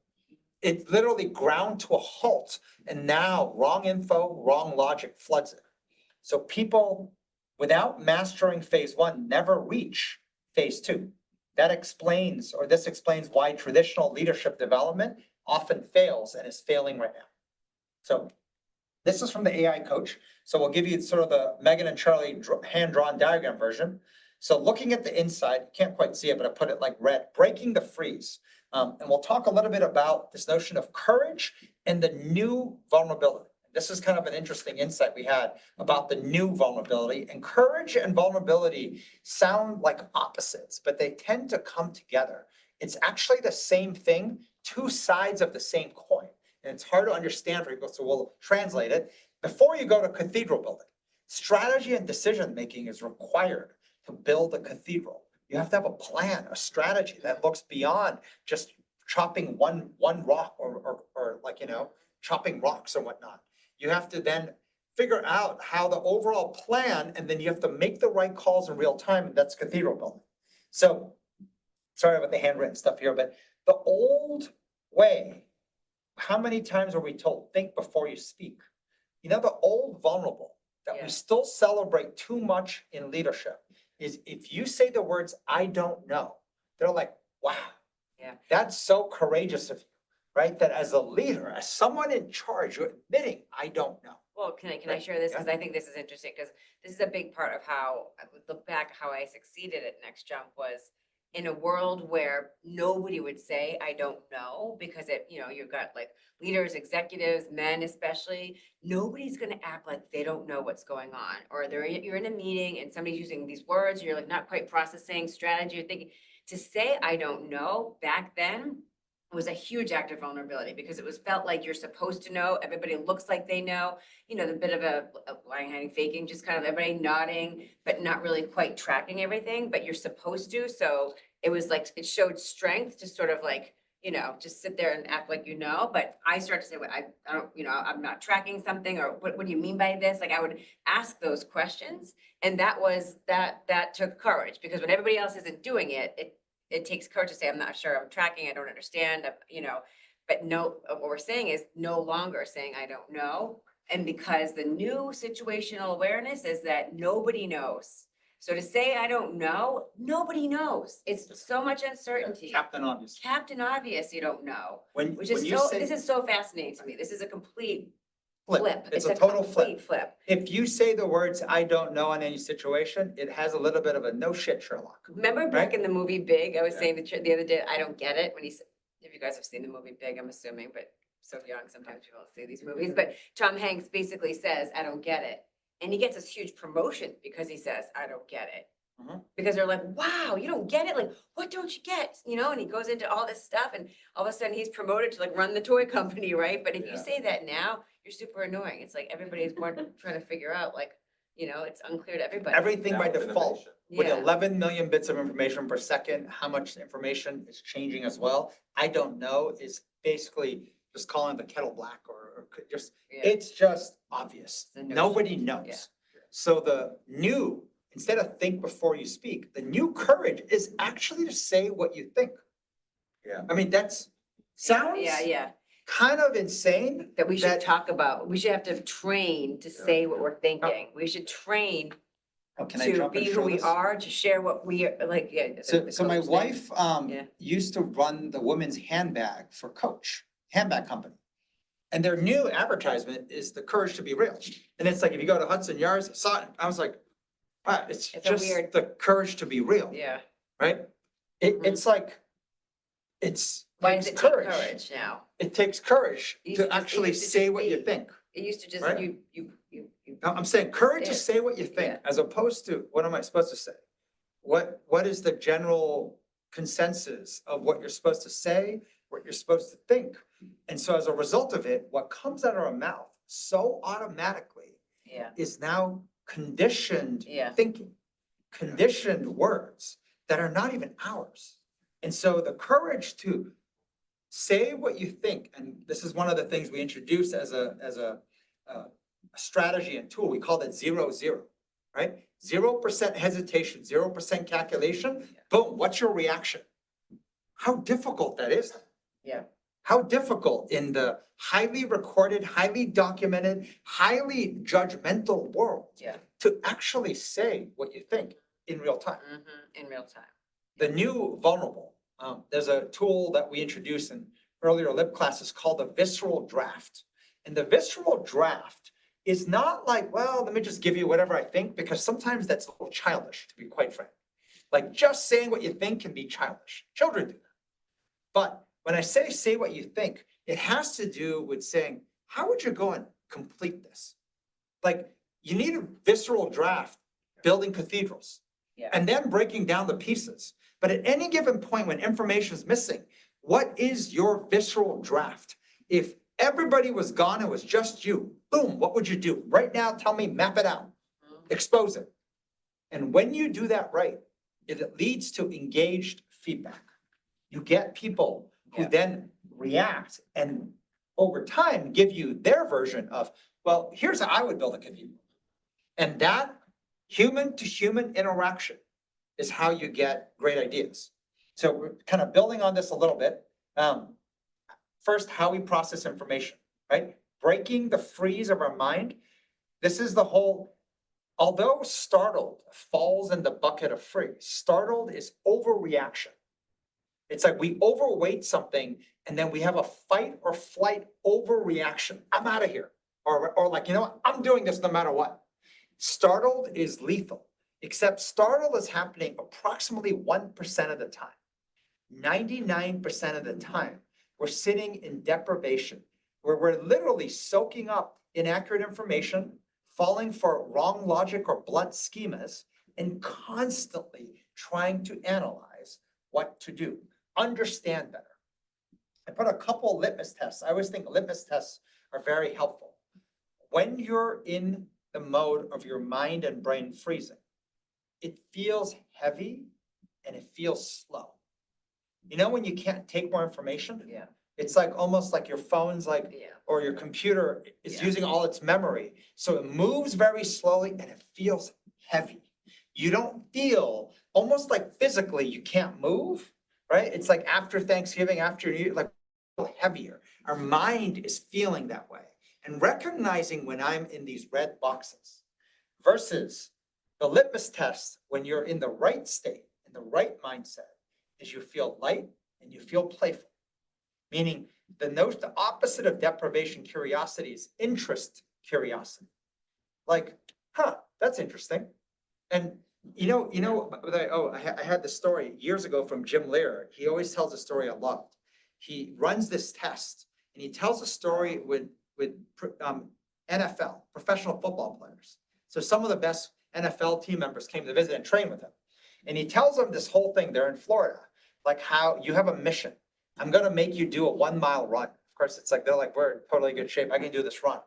It's literally ground to a halt. And now wrong info, wrong logic floods it. So people without mastering phase one never reach phase two. This explains why traditional leadership development often fails and is failing right now. So this is from the AI coach. So we'll give you sort of the Megan and Charlie hand-drawn diagram version. So looking at the inside, can't quite see it, but I put it like red, breaking the freeze. And we'll talk a little bit about this notion of courage and the new vulnerability. This is kind of an interesting insight we had about the new vulnerability. And courage and vulnerability sound like opposites, but they tend to come together. It's actually the same thing, two sides of the same coin. And it's hard to understand for people, so we'll translate it. Before you go to Cathedral Building, strategy and decision-making is required to build a cathedral. You have to have a plan, a strategy that looks beyond just chopping one rock or chopping rocks and whatnot. You have to then figure out how the overall plan, and then you have to make the right calls in real time, and that's Cathedral Building. So, sorry about the handwritten stuff here, but the old way, how many times are we told, think before you speak? The old vulnerable that we still celebrate too much in leadership is if you say the words, I don't know, they're like, wow, that's so courageous of you, right? That as a leader, as someone in charge, you're admitting, I don't know. Well, can I share this? Because I think this is interesting, because this is a big part of how I would look back, how I succeeded at Next Jump was in a world where nobody would say, I don't know, because you've got like leaders, executives, men especially, nobody's going to act like they don't know what's going on, or you're in a meeting and somebody's using these words, you're like not quite processing strategy, you're thinking. To say, I don't know, back then was a huge act of vulnerability because it was felt like you're supposed to know. Everybody looks like they know, the bit of a lying, hiding, faking, just kind of everybody nodding, but not really quite tracking everything, but you're supposed to. So it was like, it showed strength to sort of like, just sit there and act like, but I started to say, well, I don't, I'm not tracking something, or what do you mean by this? Like I would ask those questions, and that took courage, because when everybody else isn't doing it, it takes courage to say, I'm not sure, I'm tracking, I don't understand, but no, what we're saying is no longer saying, I don't know. And because the new situational awareness is that nobody knows. So to say, I don't know, nobody knows. It's so much uncertainty. Captain Obvious. Captain Obvious, you don't know. This is so fascinating to me. This is a complete flip. It's a total complete flip. If you say the words, I don't know in any situation, it has a little bit of a no shit Sherlock. Remember back in the movie Big, I was saying the other day, I don't get it, when he said, if you guys have seen the movie Big, I'm assuming, but so young, sometimes people don't see these movies, but Tom Hanks basically says, I don't get it. And he gets this huge promotion because he says, I don't get it. Because they're like, wow, you don't get it? Like, what don't you get? And he goes into all this stuff, and all of a sudden he's promoted to like run the toy company, right? But if you say that now, you're super annoying. It's like everybody's more trying to figure out, like, it's unclear to everybody. Everything by default. Innovation. With 11 million bits of information per second, how much information is changing as well? I don't know is basically just calling the kettle black or just, Yeah. it's just obvious. The notion, Nobody yeah. knows. So the new, instead of think before you speak, the new courage is actually to say what you think. Yeah. I mean, that's, sounds Yeah. kind of insane. That we should That- talk about, we should have to train to say what we're thinking. We should train Oh, can I to jump in be and who show we this? are, to share what we are, like, yeah. So my Coach thing. wife, Yeah. used to run the women's handbag for Coach, handbag company. And their new advertisement is the courage to be real. And it's like, if you go to Hudson Yards, I saw it, I was like, wow, it's It's a just weird- the courage to be real, Yeah. right? Mhm. It's like, it's Why does takes it take courage now? It takes courage It used to to just- it actually used to say just what you be. think. It used to just, Right? you. I'm saying courage to Yes. say what you think, Yeah. as opposed to, what am I supposed to say? What is the general consensus of what you're supposed to say, what you're supposed to think? And so as a result of it, what comes out of our mouth so automatically Yeah, is now conditioned Yeah. thinking, conditioned words that are not even ours. And so the courage to say what you think, and this is one of the things we introduced as a strategy and tool, we call it 0-0, right? 0% hesitation, 0% calculation, boom, what's your reaction? How difficult that is. Yeah. How difficult in the highly recorded, highly documented, highly judgmental world yeah. to actually say what you think in real time. In real time. The new vulnerable, there's a tool that we introduced in earlier lib classes called the visceral draft. And the visceral draft is not like, well, let me just give you whatever I think, because sometimes that's a little childish, to be quite frank. Like just saying what you think can be childish. Children do that. But when I say what you think, it has to do with saying, how would you go and complete this? Like, you need a visceral draft building cathedrals. Yeah. And then breaking down the pieces. But at any given point when information is missing, what is your visceral draft? If everybody was gone, it was just you, boom, what would you do? Right now, tell me, map it out, expose it. And when you do that right, it leads to engaged feedback. You get people who Yeah. then react and over time give you their version of, well, here's how I would build a cathedral. And that human to human interaction is how you get great ideas. So we're kind of building on this a little bit. First, how we process information, right? Breaking the freeze of our mind. This is the whole, although startled falls in the bucket of freeze, startled is overreaction. It's like we overweight something and then we have a fight or flight overreaction. I'm out of here. Or like, you know what? I'm doing this no matter what. Startled is lethal, except startled is happening approximately 1% of the time. 99% of the time, we're sitting in deprivation, where we're literally soaking up inaccurate information, falling for wrong logic or blunt schemas, and constantly trying to analyze what to do, understand better. I put a couple litmus tests. I always think litmus tests are very helpful. When you're in the mode of your mind and brain freezing, it feels heavy and it feels slow. You know, when you can't take more information, Yeah. it's like almost like your phone's like, Yeah. or your computer is Yeah. using all its memory. So it moves very slowly and it feels heavy. You don't feel, almost like physically you can't move, right? It's like after Thanksgiving, after New Year, like heavier. Our mind is feeling that way. And recognizing when I'm in these red boxes versus the litmus test when you're in the right state, in the right mindset, is you feel light and you feel playful. Meaning the opposite of deprivation curiosity is interest curiosity. Like, that's interesting. And I had this story years ago from Jim Lear. He always tells a story I loved. He runs this test and he tells a story with NFL, professional football players. So some of the best NFL team members came to visit and train with him. And he tells them this whole thing, they're in Florida, like how you have a mission. I'm gonna make you do a 1 mile run. Of course, it's like, they're like, we're in totally good shape. I can do this run.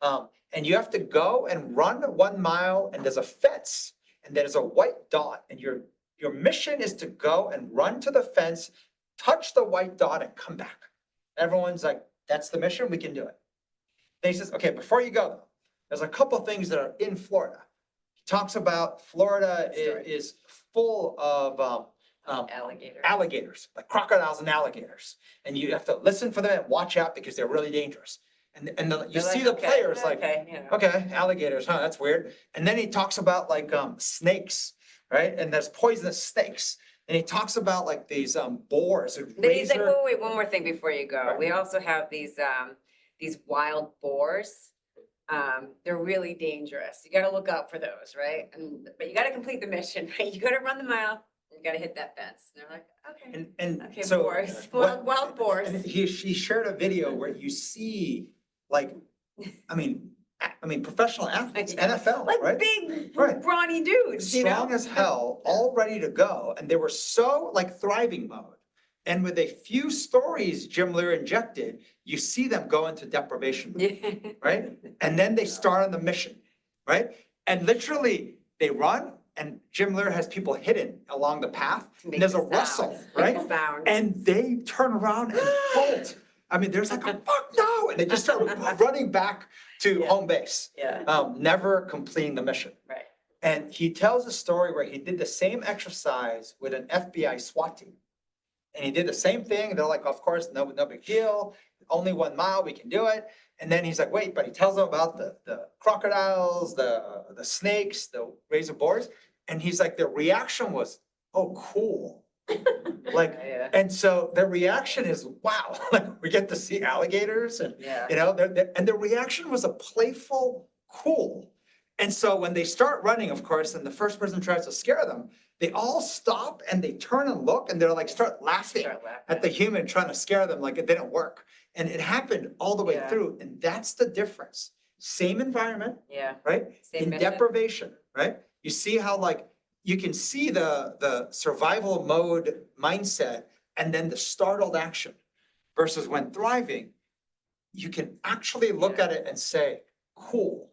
And you have to go and run 1 mile and there's a fence and there's a white dot and your mission is to go and run to the fence, touch the white dot and come back. Everyone's like, that's the mission, we can do it. Then he says, okay, before you go, there's a couple things that are in Florida. He talks about Florida is full of alligators, like crocodiles and alligators. And you have to listen for them and watch out because they're really dangerous. And you They're see like, the okay, players like, okay, you know. okay, alligators, huh, that's weird. And then he talks about like snakes, right? And there's poisonous snakes. And he talks about like these boars and Then he's like, razor. wait, one more thing before you go. Right. We also have these wild boars. They're really dangerous. You gotta look out for those, right? But you gotta complete the mission, right? You gotta run the mile, and you gotta hit that fence. And they're like, okay, And okay, so boars, what- wild boars. and he shared a video where you see like, I mean, professional athletes, NFL, Like right? big Right. brawny dudes, you know? Strong as hell, all ready to go. And they were so like thriving mode. And with a few stories Jim Lear injected, you see them go into deprivation, mode, Yeah. right? And then they start on the mission, right? And literally they run and Jim Lear has people hidden along the path. And there's a rustle, right? Sound. And they turn around and bolt. I mean, there's like a fuck no, and they just start running back to Yeah. home base, Yeah, never completing the mission. right. And he tells a story where he did the same exercise with an FBI SWAT team. And he did the same thing. They're like, of course, no big deal. Only 1 mile, we can do it. And then he's like, wait, but he tells them about the crocodiles, the snakes, the razor boars. And he's like, the reaction was, oh, cool. Like, Yeah, and so the reaction is, wow, like we get to see alligators and, yeah. you know, and the reaction was a playful, cool. And so when they start running, of course, and the first person tries to scare them, they all stop and they turn and look and they're like, start laughing Start laughing. at the human trying to scare them like it didn't work. And it happened all the way Yeah. through. And that's the difference. Same environment, Yeah, right? same In mission. deprivation, right? You see how like, you can see the survival mode mindset and then the startled action versus when thriving, you can actually look Yeah. at it and say, cool.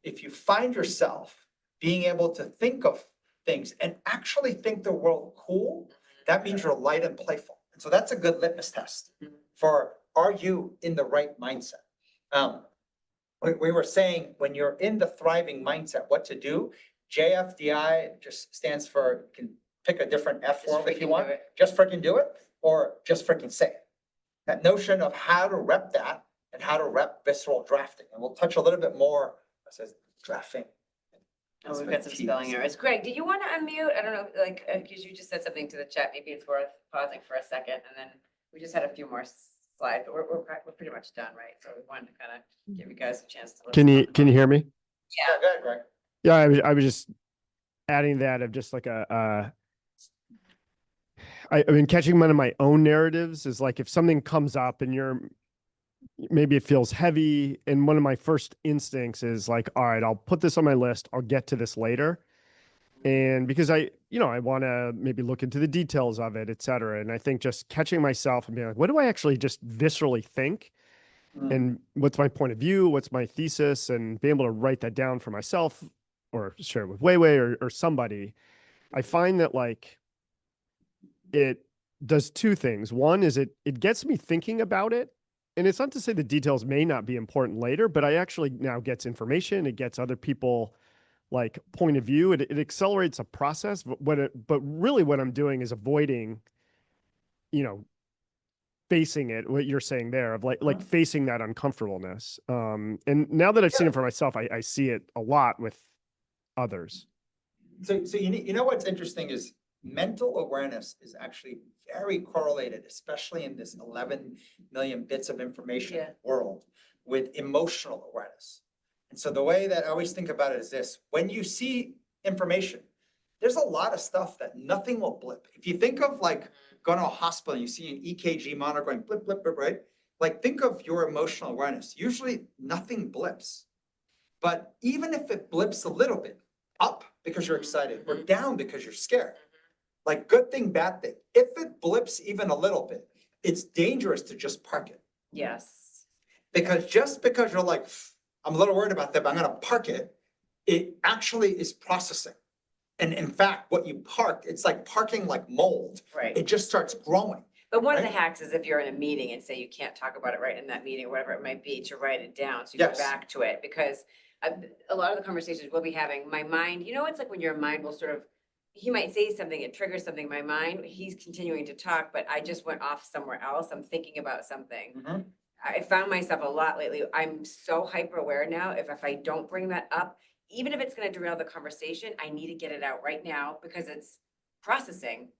If you find yourself being able to think of things and actually think the world cool, that means you're light and playful. And so that's a good litmus test for, are you in the right mindset? We were saying when you're in the thriving mindset, what to do. JFDI just stands for, you can pick a different F Just form if you freaking want. do it. Just freaking do it, or just freaking say it. That notion of how to rep that and how to rep visceral drafting. And we'll touch a little bit more, it says drafting. Oh, we've got some spelling errors. Greg, did you want to unmute? I don't know, like, because you just said something to the chat. Maybe it's worth pausing for a second, and then we just had a few more slides, but we're pretty much done, right? So we wanted to kind of give you guys a chance to. Can you hear me? Yeah, go ahead, Greg. Yeah, I was just adding that of just like I mean, catching one of my own narratives is like if something comes up and maybe it feels heavy, and one of my first instincts is like, all right, I'll put this on my list. I'll get to this later. And because I want to maybe look into the details of it, et cetera. And I think just catching myself and being like, what do I actually just viscerally think? And what's my point of view? What's my thesis? And being able to write that down for myself or share it with Weiwei or somebody. I find that like it does two things. One is it gets me thinking about it. And it's not to say the details may not be important later, but I actually now gets information. It gets other people like point of view. It accelerates a process. But really what I'm doing is avoiding, facing it, what you're saying there of like facing that uncomfortableness. And now that I've seen it for myself, I see it a lot with others. So you know what's interesting is mental awareness is actually very correlated, especially in this 11 million bits of information world, with emotional awareness. And so the way that I always think about it is this: when you see information, there's a lot of stuff that nothing will blip. If you think of like going to a hospital and you see an EKG monitor going blip, blip, blip, right? Like think of your emotional awareness. Usually nothing blips. But even if it blips a little bit, up because you're excited, or down because you're scared, like good thing, bad thing. If it blips even a little bit, it's dangerous to just park it. Yes. Because just because you're like, I'm a little worried about that, but I'm gonna park it, it actually is processing. And in fact, what you parked, it's like parking like mold. Right. It just starts growing. But one of the Right. hacks is if you're in a meeting and say you can't talk about it right in that meeting, or whatever it might be, to write it down, so you go Yes. back to it, because a lot of the conversations we'll be having, my mind, you know, it's like when your mind will sort of, he might say something, it triggers something in my mind, he's continuing to talk, but I just went off somewhere else, I'm thinking about something. Mhm. I found myself a lot lately, I'm so hyper aware now, if I don't bring that up, even if it's gonna derail the conversation, I need to get it out right now, because it's processing.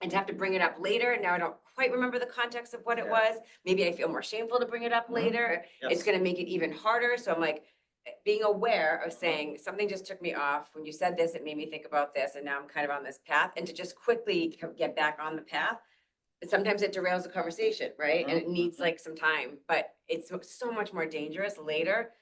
And to have to bring it up later, now I don't quite remember the context of what it Yeah. was, maybe I feel more shameful to bring it up Mhm. later, it's Yes. gonna make it even harder, so I'm like, being aware of saying, something just took me off, when you said this, it made me think about this, and now I'm kind of on this path, and to just quickly get back on the path. But sometimes it derails the conversation, right? And it needs like some time, but it's so much more dangerous later.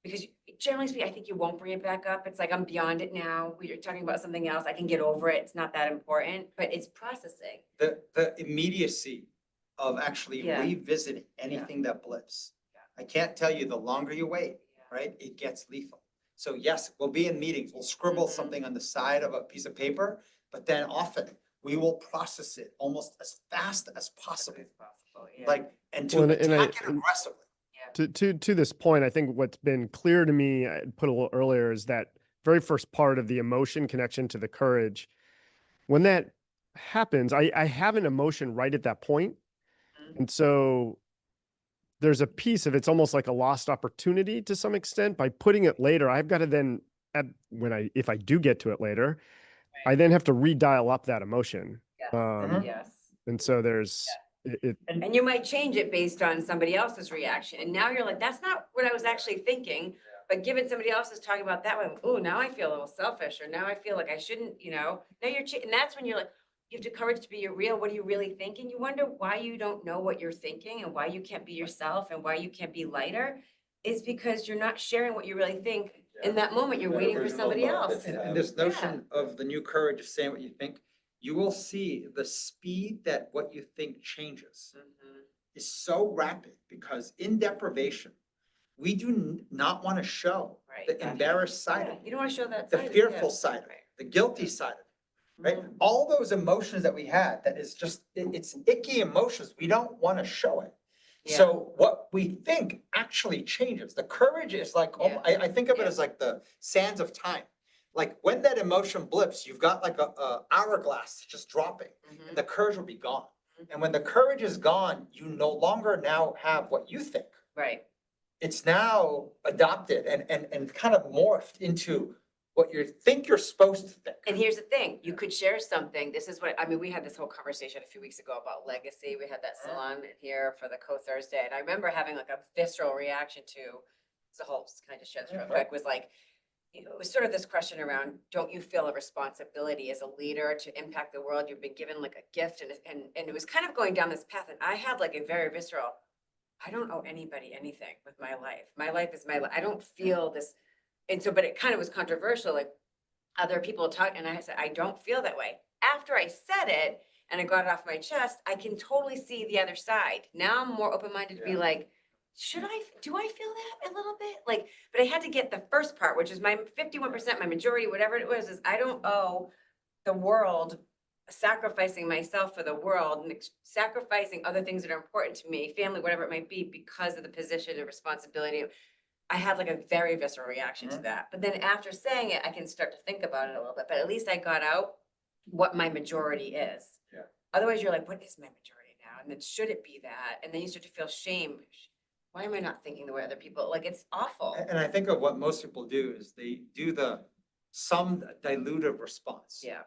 Because generally speaking, I think you won't bring it back up. It's like, I'm beyond it now. We're talking about something else. I can get over it. It's not that important, but it's processing. The immediacy of actually Yeah. revisiting anything that blips. I can't tell you, the longer you wait, right, it gets lethal. So yes, we'll be in meetings, we'll scribble Mhm. something on the side of a piece of paper, but then often we will process it almost as fast as possible. Yeah. Like, and to Well, and I- attack it aggressively. To this point, I think what's been clear to me, I put a little earlier, is that very first part of the emotion connection to the courage. When that happens, I have an emotion right at that point. Mhm. And so there's a piece of it's almost like a lost opportunity to some extent. By putting it later, I've got to then if I do get to it later, I then have to redial up that emotion. Yes, Mhm. yes. And so there's it And you might change it based on somebody else's reaction. And now you're like, that's not what I was actually thinking. But given somebody else is talking about that one, oh, now I feel a little selfish, or now I feel like I shouldn't, now and that's when you're like, you have the courage to be real. What are you really thinking? You wonder why you don't know what you're thinking, and why you can't be yourself, and why you can't be lighter, is because you're not sharing what you really think in that moment. You're That waiting for original somebody thought that else. you have. And this notion of the new courage of saying what you think, you will see the speed that what you think changes Mhm. is so rapid, because in deprivation, we do not want to show Right, the gotcha. embarrassed side Yeah, of it, you don't want to show that the side of it, fearful yeah. side of it, Right. the guilty side of it, right? Mhm. All those emotions that we had, that is just, it's icky emotions. We don't want to show it. Yeah. So what we think actually changes. The courage is like, Yeah. I think of it Yeah. as like the sands of time. Like when that emotion blips, you've got like a hourglass just dropping, Mhm. and the courage will be gone. Mhm. And when the courage is gone, you no longer now have what you think. Right. It's now adopted and kind of morphed into what you think you're supposed to think. And here's the thing, you could share something, this is what, I mean, we had this whole conversation a few weeks ago about legacy, we had that salon here for the Co-Thursday, and I remember having like a visceral reaction to, the whole, can I just share this real Yeah, quick, was like, it was sort of this question around, don't you feel a responsibility as a leader to impact the world? You've been given like a gift, and it was kind of going down this path, and I had like a very visceral, I don't owe anybody anything with my life. My life is my life. I don't feel this. And so, but it kind of was controversial, like other people talk, and I said, I don't feel that way. After I said it and I got it off my chest, I can totally see the other side. Now I'm more open-minded to be Yeah. like, do I feel that a little bit? Like, but I had to get the first part, which is my 51%, my majority, whatever it was, is I don't owe the world, sacrificing myself for the world and sacrificing other things that are important to me, family, whatever it might be, because of the position and responsibility. I had like a very visceral reaction to Mhm. that. But then after saying it, I can start to think about it a little bit, but at least I got out what my majority is. Yeah. Otherwise you're like, what is my majority now? And then should it be that? And then you start to feel shame. Why am I not thinking the way other people, like, it's awful. And I think of what most people do is they do some dilutive response. Yeah,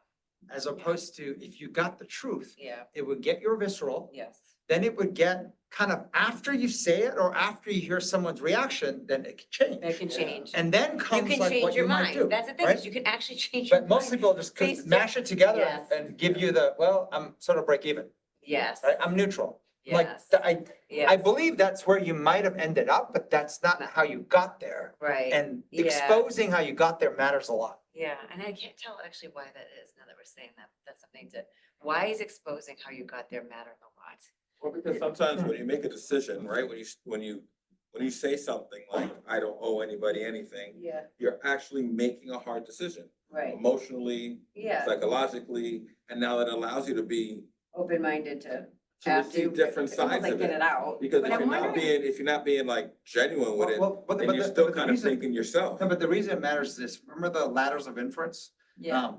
As opposed to, if you got the truth, yeah, it would get your visceral, yes. then it would get kind of after you say it or after you hear someone's reaction, then it can change. It can change. And then You comes can like change what your you might do. mind. That's the thing, right? is you can actually change your But most mind. people just could Based mash it together Yes. and give you the, well, I'm sort of break even, Yes, right? I'm neutral. Like, yes, I yes, believe that's where you might have ended up, but that's not how you got there. right. And Yeah. exposing how you got there matters a lot. Yeah, and I can't tell actually why that is, now that we're saying that, that's something to, why is exposing how you got there matter a lot? Well, because sometimes when you make a decision, right, when you say something like, I don't owe anybody anything, Yeah, you're actually making a hard decision, right, emotionally, yeah, psychologically, and now it allows you to be open-minded to, to receive different it's almost sides like of get it. it out. Because But if I'm you're not wondering- being, if you're not being like genuine with it, then you're still kind of thinking yourself. No, but the reason it matters is this, remember the ladders of inference? Yeah,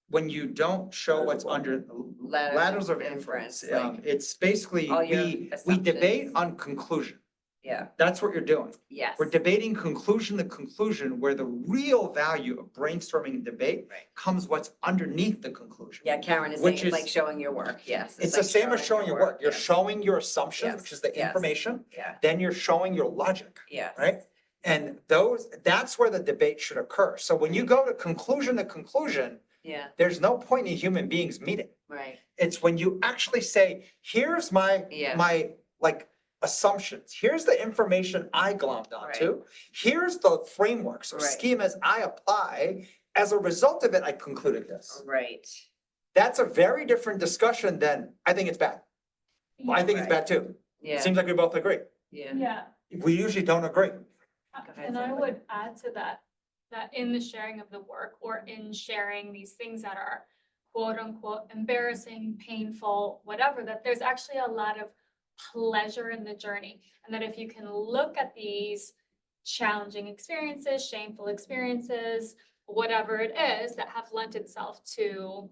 When you don't show what's under, ladders of inference, it's basically, all your we debate assumptions. on conclusion. yeah, That's what you're doing. yes. We're debating conclusion to conclusion, where the real value of brainstorming and debate Right. comes what's underneath the conclusion. Yeah, Karen is saying Which it's like is- showing your work, yes. It's the like same as showing your work. You're yes. showing your assumption, which Yes, is the yes. information, Yeah, then you're showing your logic, yes. right? And that's where the debate should occur. So when you go to conclusion, Yeah, there's no point in human beings meeting. right, It's when you actually say, here's my, Yeah. my, like, assumptions. Here's the information I glommed onto. Here's the frameworks or Right. schemas I apply. As a result of it, I concluded this. right. That's a very different discussion than, I think it's bad. Well, I think it's bad too. It Yeah, seems like we both agree. yeah. Yeah, We usually don't agree. ahead, and I Sandra. would add to that, that in the sharing of the work or in sharing these things that are quote unquote embarrassing, painful, whatever, that there's actually a lot of pleasure in the journey. And that if you can look at these challenging experiences, shameful experiences, whatever it is that have lent itself to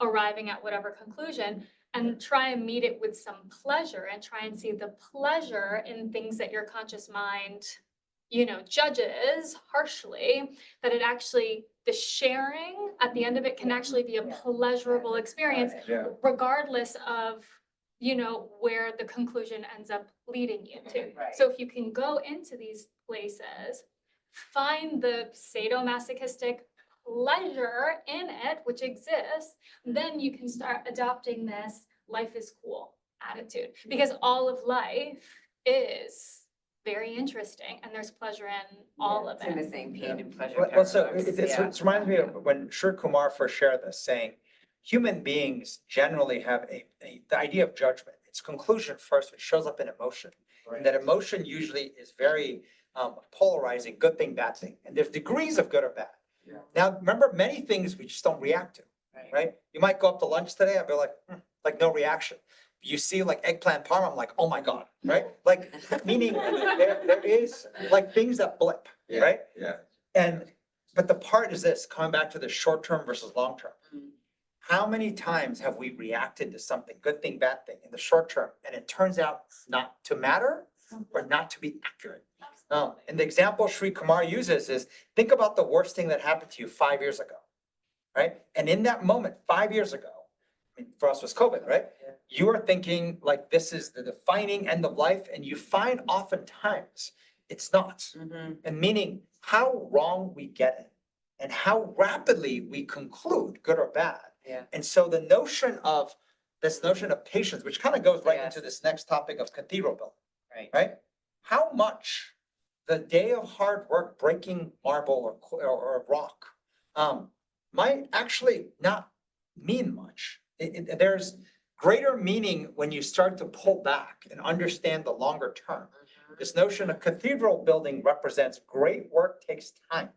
arriving at whatever conclusion, and try and meet it with some pleasure and try and see the pleasure in things that your conscious mind, judges harshly, that it actually, the sharing at the end of it can actually be a pleasurable experience, Yeah. regardless of, where the conclusion ends up leading you to. Right. So if you can go into these places, find the sadomasochistic pleasure in it, which exists, then you can start adopting this life is cool attitude, because all of life is very interesting and there's pleasure in all of It's in the it. same pain and pleasure. Well, so paradox, it yeah. reminds me of when Sri Kumar first shared this, saying, human beings generally have the idea of judgment. It's conclusion first, which shows up in emotion. And that emotion usually is very polarizing, good thing, bad thing. And there's degrees of good or bad. Yeah. Now, remember, many things we just don't react to, right? You might go up to lunch today and be like, no reaction. You see like eggplant parm, I'm like, oh my God, right? Like, meaning there is like things that blip, Yeah, right? Yeah. But the part is this, coming back to the short term versus long term. Mm. How many times have we reacted to something, good thing, bad thing, in the short term, and it turns out not to matter or not to be accurate? And the example Sri Kumar uses is, think about the worst thing that happened to you 5 years ago, right? And in that moment, 5 years ago, I mean, for us was COVID, right? Yeah. You are thinking like this is the defining end of life, and you find oftentimes it's not. Mhm. And meaning how wrong we get it and how rapidly we conclude, good or bad. Yeah. And so this notion of patience, which kind of goes right Yes. into this next topic of cathedral building, Right. right? How much the day of hard work breaking marble or rock might actually not mean much. There's greater meaning when you start to pull back and understand the longer term. This notion of cathedral building represents great work takes time,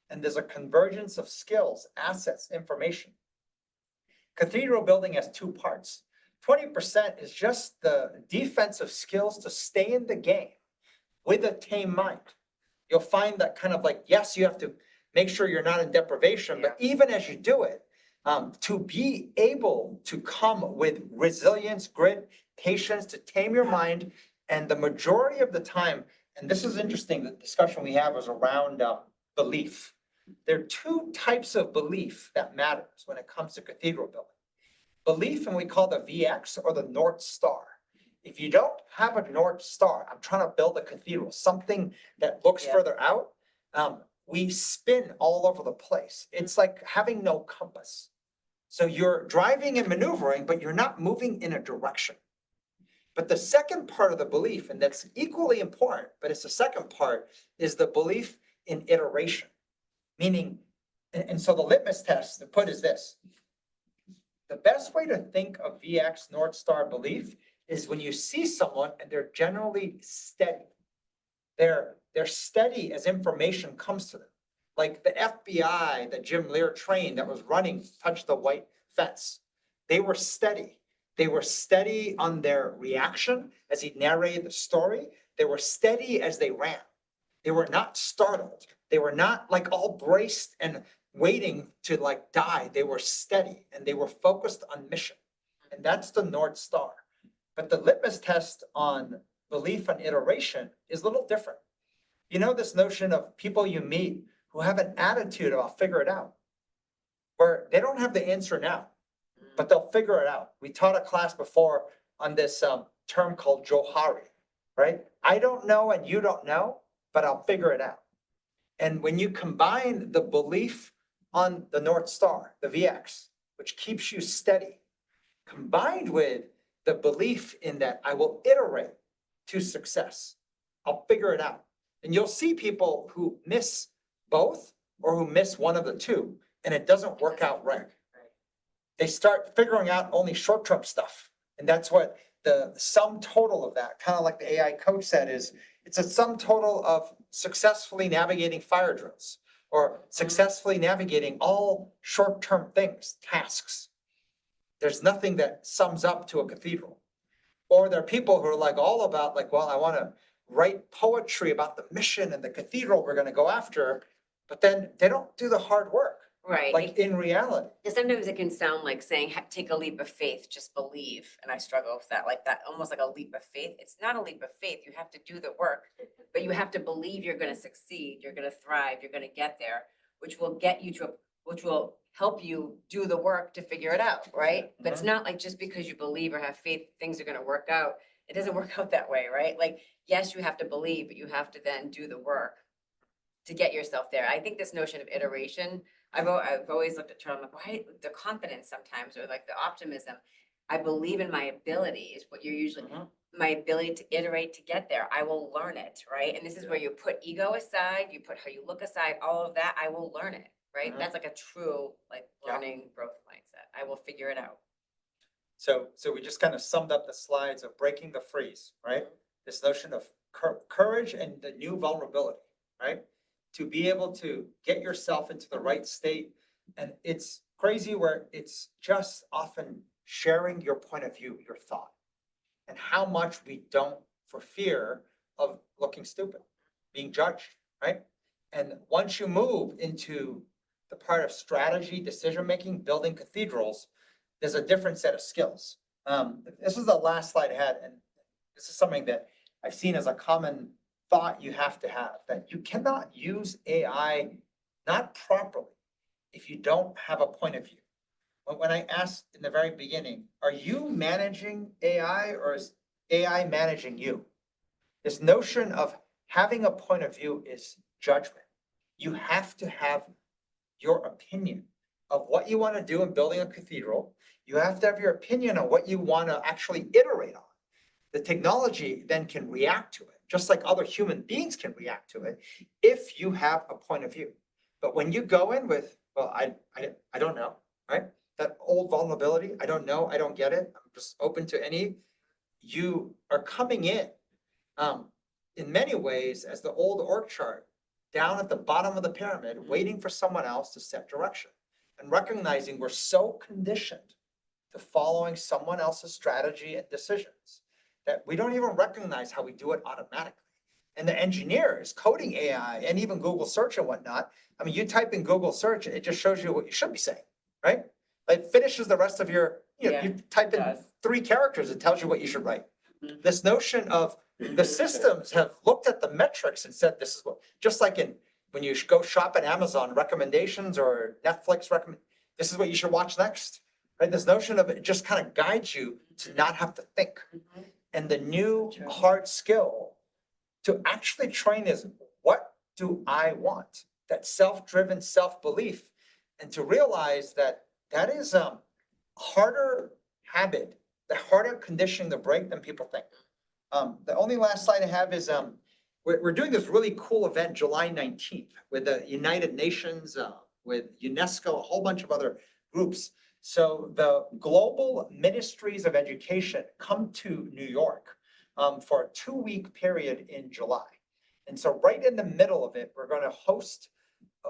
and there's a convergence of skills, assets, information. Cathedral building has two parts. 20% is just the defensive skills to stay in the game with a tame mind. You'll find that kind of like, yes, you have to make sure you're not in deprivation, but even as you do it, to be able to come with resilience, grit, patience, to tame your mind. And the majority of the time, and this is interesting, the discussion we have is around belief. There are two types of belief that matters when it comes to cathedral building. Belief, and we call the VX or the North Star. If you don't have a North Star, I'm trying to build a cathedral, something that looks further out, we spin all over the place. It's like having no compass. So you're driving and maneuvering, but you're not moving in a direction. But the second part of the belief, and that's equally important, but it's the second part, is the belief in iteration. Meaning, and so the litmus test to put is this. The best way to think of VX North Star belief is when you see someone and they're generally steady. They're steady as information comes to them. Like the FBI that Jim Lear trained that was running, touched the white fence. They were steady. They were steady on their reaction as he narrated the story. They were steady as they ran. They were not startled. They were not like all braced and waiting to like die. They were steady and they were focused on mission. And that's the North Star. But the litmus test on belief and iteration is a little different. You know, this notion of people you meet who have an attitude of I'll figure it out, where they don't have the answer now, but they'll figure it out. We taught a class before on this term called Johari, right? I don't know and you don't know, but I'll figure it out. And when you combine the belief on the North Star, the VX, which keeps you steady, combined with the belief in that I will iterate to success, I'll figure it out. And you'll see people who miss both or who miss one of the two, and it doesn't work out right. They start figuring out only short-term stuff. And that's what the sum total of that, kind of like the AI coach said, is it's a sum total of successfully navigating fire drills or successfully navigating all short-term things, tasks. There's nothing that sums up to a cathedral. Or there are people who are like all about like, well, I want to write poetry about the mission and the cathedral we're going to go after, but then they don't do the hard work. Right. Like in reality. And sometimes it can sound like saying, take a leap of faith, just believe. And I struggle with that, like that, almost like a leap of faith. It's not a leap of faith. You have to do the work, but you have to believe you're going to succeed. You're going to thrive. You're going to get there, which will get you to, which will help you do the work to figure it out. Right. But it's not like just because you believe or have faith, things are going to work out. It doesn't work out that way. Right. Like, yes, you have to believe, but you have to then do the work to get yourself there. I think this notion of iteration, I've always looked at term like why the confidence sometimes or like the optimism. I believe in my ability is what you're usually my ability to iterate to get there. I will learn it, right? And this is where you put ego aside, you put how you look aside, all of that. I will learn it, right? That's like a true like learning growth mindset. I will figure it out. So we just kind of summed up the slides of breaking the freeze, right? This notion of courage and the new vulnerability, right? To be able to get yourself into the right state. And it's crazy where it's just often sharing your point of view, your thought, and how much we don't for fear of looking stupid, being judged, right? And once you move into the part of strategy, decision-making, building cathedrals, there's a different set of skills. This is the last slide I had, and this is something that I've seen as a common thought you have to have, that you cannot use AI not properly if you don't have a point of view. When I asked in the very beginning, are you managing AI or is AI managing you? This notion of having a point of view is judgment. You have to have your opinion of what you want to do in building a cathedral. You have to have your opinion on what you want to actually iterate on. The technology then can react to it, just like other human beings can react to it, if you have a point of view. But when you go in with, well, I don't know, right? That old vulnerability, I don't know, I don't get it, I'm just open to any, you are coming in many ways as the old org chart, down at the bottom of the pyramid, waiting for someone else to set direction. And recognizing we're so conditioned to following someone else's strategy and decisions that we don't even recognize how we do it automatically. And the engineers coding AI and even Google search and whatnot, I mean, you type in Google search, it just shows you what you should be saying, right? Like finishes the rest of your, you know, you type in 3 characters, it tells you what you should write. This notion of the systems have looked at the metrics and said, this is what, just like in, when you go shop at Amazon recommendations or Netflix recommend, this is what you should watch next, right? This notion of it just kind of guides you to not have to think. And the new hard skill to actually train is, what do I want? That self-driven self-belief, and to realize that that is a harder habit, the harder conditioning to break than people think. The only last slide I have is we're doing this really cool event July 19th with the United Nations, with UNESCO, a whole bunch of other groups. So the global ministries of education come to New York for a 2-week period in July. And so right in the middle of it, we're going to host,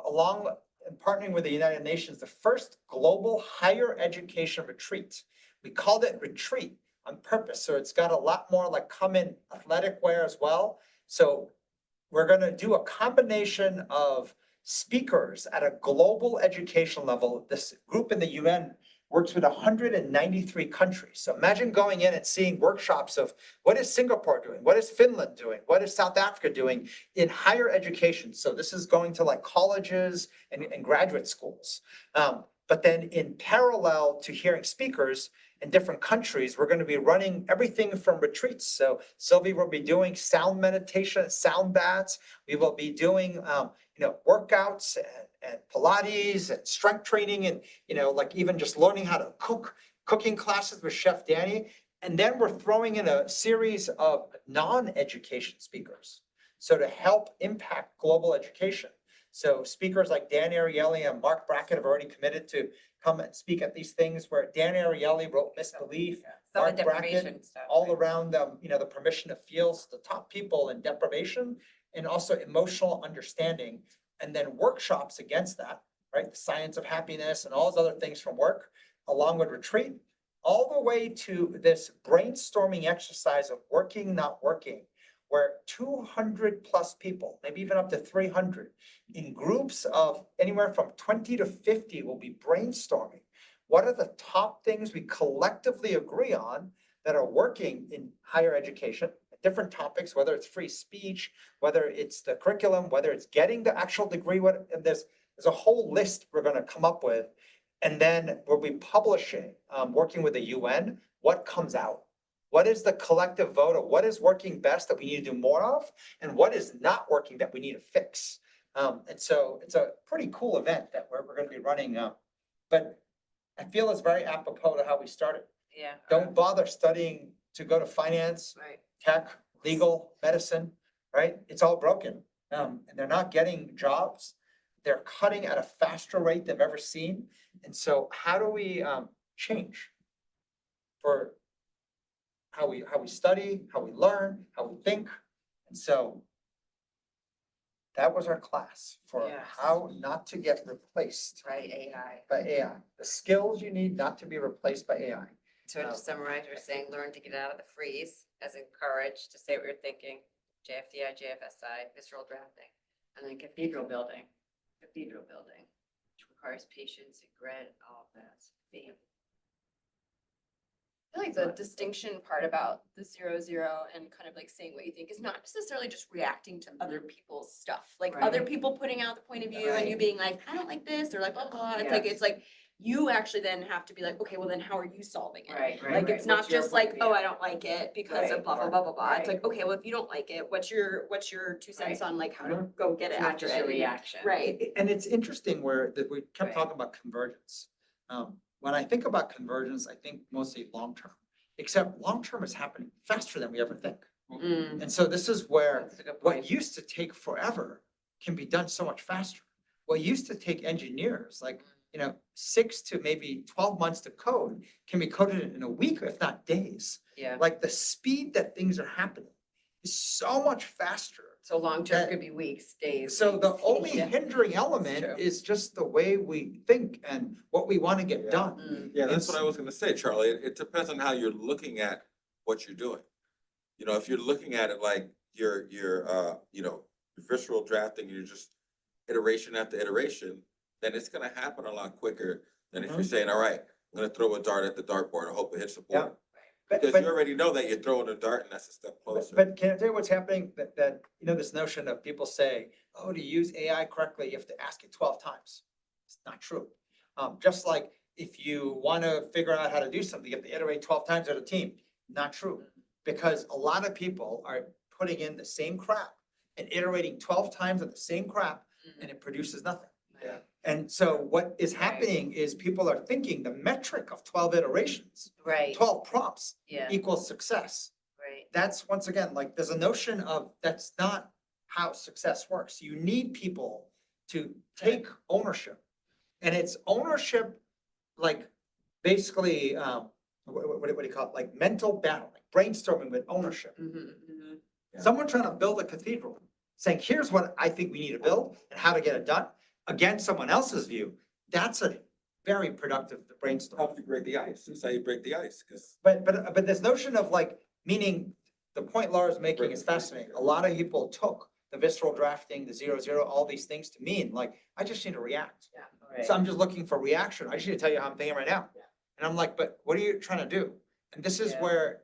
along and partnering with the United Nations, the first global higher education retreat. We called it retreat on purpose. So it's got a lot more like come in athletic wear as well. So we're going to do a combination of speakers at a global educational level. This group in the UN works with 193 countries. So imagine going in and seeing workshops of what is Singapore doing? What is Finland doing? What is South Africa doing in higher education? So this is going to like colleges and graduate schools. But then in parallel to hearing speakers in different countries, we're going to be running everything from retreats. So Sylvie will be doing sound meditation, sound baths. We will be doing, workouts and Pilates and strength training and, like even just learning how to cook, cooking classes with Chef Danny. And then we're throwing in a series of non-education speakers. So to help impact global education. So speakers like Dan Ariely and Mark Brackett have already committed to come and speak at these things where Dan Ariely wrote Misbelief, Some of Mark the Brackett, deprivation stuff. all right? around the permission of feels, the top people in deprivation and also emotional understanding. And then workshops against that, right? The science of happiness and all those other things from work, along with retreat, all the way to this brainstorming exercise of working, not working, where 200 plus people, maybe even up to 300, in groups of anywhere from 20 to 50 will be brainstorming. What are the top things we collectively agree on that are working in higher education, different topics, whether it's free speech, whether it's the curriculum, whether it's getting the actual degree, there's a whole list we're gonna come up with. And then we'll be publishing, working with the UN, what comes out. What is the collective vote of what is working best that we need to do more of? And what is not working that we need to fix? And so it's a pretty cool event that we're gonna be running. But I feel it's very apropos to how we started. Yeah. Don't bother studying to go to finance, Right. tech, legal, medicine, right? It's all broken. And they're not getting jobs. They're cutting at a faster rate than I've ever seen. And so how do we change for how we study, how we learn, how we think? And so that was our class for Yes. how not to get replaced Right, AI. by AI. The skills you need not to be replaced by AI. So to summarize, we're saying learn to get out of the freeze, as encouraged to say what you're thinking, JFDI, JFSI, visceral drafting, and then cathedral building, which requires patience and grit, all of that. Faith. I feel like the distinction part about the 0-0 and kind of like saying what you think is not necessarily just reacting to other people's stuff. Like other Right. people putting out the point of view and you Right. being like, I don't like this, or like blah blah. It's like you actually then have to be like, okay, well then how are you solving it? Right, right. Like it's not What's your just like, point oh, of I view? don't like it because Right. of blah blah blah blah blah. It's Right. like, okay, well if you don't like it, what's your 2 cents Right. on like how to go get it It's not after just it? a reaction. Right. And it's interesting where that we kept Right. talking about convergence. When I think about convergence, I think mostly long-term, except long-term is happening faster than we ever think. Mm, And so this is where that's a good what point. used to take forever can be done so much faster. What used to take engineers, like, 6 to maybe 12 months to code, can be coded in a week, if not days. Yeah, Like the speed that things are happening is so much faster. so long-term that- could be weeks, days. So the weeks. only Yeah. hindering true. element is just the way we think and what we want to get Yeah. done. Mm, Yeah, that's It's- what I was gonna say, Charlie. It depends on how you're looking at what you're doing. If you're looking at it like you're visceral drafting, you're just iteration after iteration, then it's gonna happen a lot quicker than if you're saying, all right, I'm gonna throw a dart at the dartboard and hope it hits the Yeah. board. But- Because but- you already know that you're throwing a dart and that's a step closer. But can I tell you what's happening? That this notion of people say, oh, to use AI correctly, you have to ask it 12 times. It's not true. Just like if you want to figure out how to do something, you have to iterate 12 times at a team. Not true. Because a lot of people are putting in the same crap and iterating 12 times at the same crap and it produces nothing. Yeah. And so what is Right. happening is people are thinking the metric of 12 iterations, Right, 12 prompts yeah, equals success. right, That's once again, like, there's a notion of, that's not how success works. You need people to take ownership. And it's ownership, like, basically, what do you call it? Like mental battle, like brainstorming with ownership. Yeah. Someone trying to build a cathedral, saying, here's what I think we need to build and how to get it done, against someone else's view. That's a very productive to brainstorm. Helps you break the ice. That's how you break the ice, because But this notion of like, meaning, the point Laura's making is fascinating. A lot of people took the visceral drafting, the 0-0, all these things to mean, like, I just need to react. Yeah, So I'm just looking for reaction. I just need to tell you how I'm thinking right now. Yeah. And I'm like, but what are you trying to do? And this is Yeah. where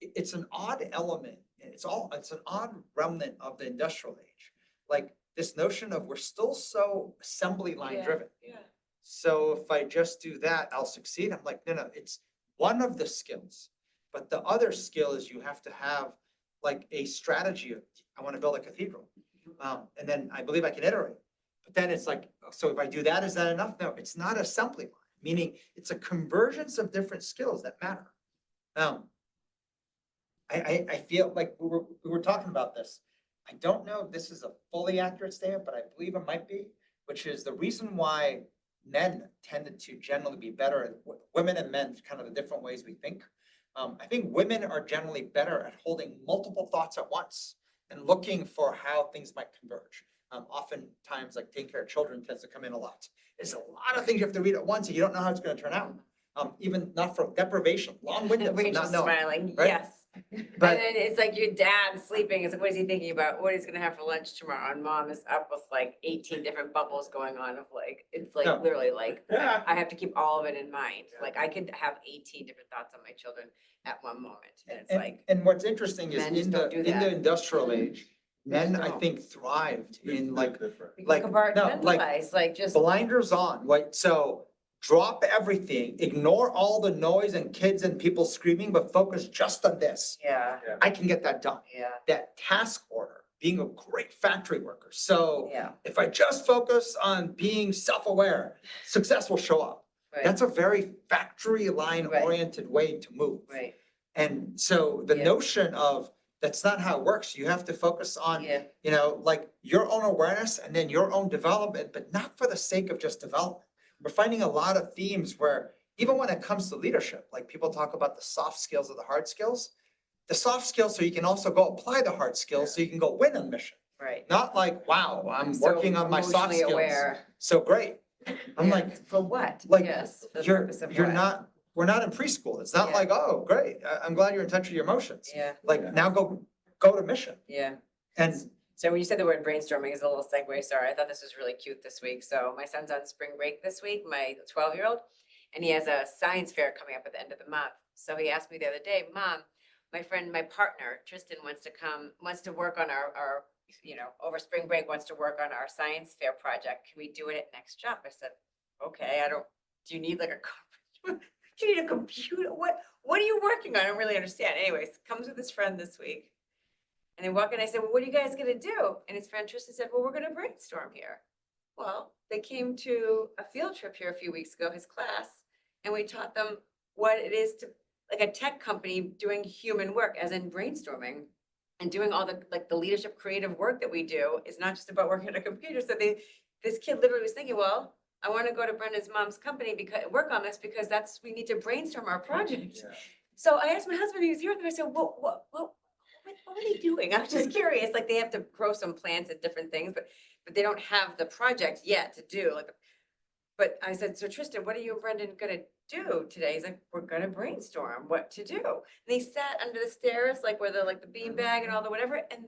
it's an odd element. It's an odd remnant of the industrial age. Like this notion of we're still so assembly line Yeah. driven. Yeah. So if I just do that, I'll succeed. I'm like, no, it's one of the skills. But the other skill is you have to have like a strategy of, I want to build a cathedral. And then I believe I can iterate. But then it's like, so if I do that, is that enough? No, it's not assembly line, meaning it's a convergence of different skills that matter. I feel like we were talking about this. I don't know if this is a fully accurate statement, but I believe it might be, which is the reason why men tended to generally be better at women and men, kind of the different ways we think. I think women are generally better at holding multiple thoughts at once and looking for how things might converge. Oftentimes, like taking care of children tends to come in a lot. There's a lot of things you have to read at once and you don't know how it's going to turn out. Even not from deprivation, long-winded, of Rachel's not knowing. smiling, right? yes. But And then it's like your dad sleeping, it's like, what is he thinking about, what he's gonna have for lunch tomorrow, and mom is up with like 18 different bubbles going on of like, it's like No. literally like, yeah, I have to keep all of it in mind, like I could have 18 different thoughts on my children at one moment, and it's like, And what's interesting is men just in don't do in the that. industrial age, men, I don't. think, thrived in like different. we like, can no, like, compartmentalize, like just, blinders on, right? So drop everything, ignore all the noise and kids and people screaming, but focus just on this. yeah, I can get that done. yeah, That task order, being a great factory worker. So yeah, if I just focus on being self-aware, success will show up. right, That's a very factory line Right. oriented way to move. right, And so the Yeah. notion of, that's not how it works. You have to focus on, yeah, like your own awareness and then your own development, but not for the sake of just development. We're finding a lot of themes where even when it comes to leadership, like people talk about the soft skills or the hard skills, the soft skills so you can also go apply the hard skills so you can go win on mission. right. Not like, wow, I'm so working on my soft emotionally skills. aware. So great. I'm Yeah, like, for what? like, Yes, for the you're, purpose of you're what? not, we're not in preschool. It's not Yeah. like, oh, great. I'm glad you're in touch with your emotions. Yeah, Like now go to mission. yeah. And So when you said the word brainstorming is a little segue, sorry, I thought this was really cute this week. So my son's on spring break this week, my 12-year-old, and he has a science fair coming up at the end of the month. So he asked me the other day, Mom, my partner, Tristan, wants to work on our, over spring break, wants to work on our science fair project. Can we do it at Next Job? I said, okay, do you need like do you need a computer? What are you working on? I don't really understand. Anyways, comes with his friend this week. And they walk in, I said, well, what are you guys gonna do? And his friend Tristan said, well, we're gonna brainstorm here. Well, they came to a field trip here a few weeks ago, his class, and we taught them what it is to, like a tech company doing human work, as in brainstorming and doing all the, like the leadership creative work that we do is not just about working on a computer. So this kid literally was thinking, well, I want to go to Brenda's mom's company work on this because we need to brainstorm our project. Yeah. So I asked my husband, he was here, and I said, what are they doing? I was just curious, like they have to grow some plants and different things, but they don't have the project yet to do, like, but I said, so Tristan, what are you and Brendan gonna do today? He's like, we're gonna brainstorm what to do. And they sat under the stairs, like where the bean bag and all the whatever, and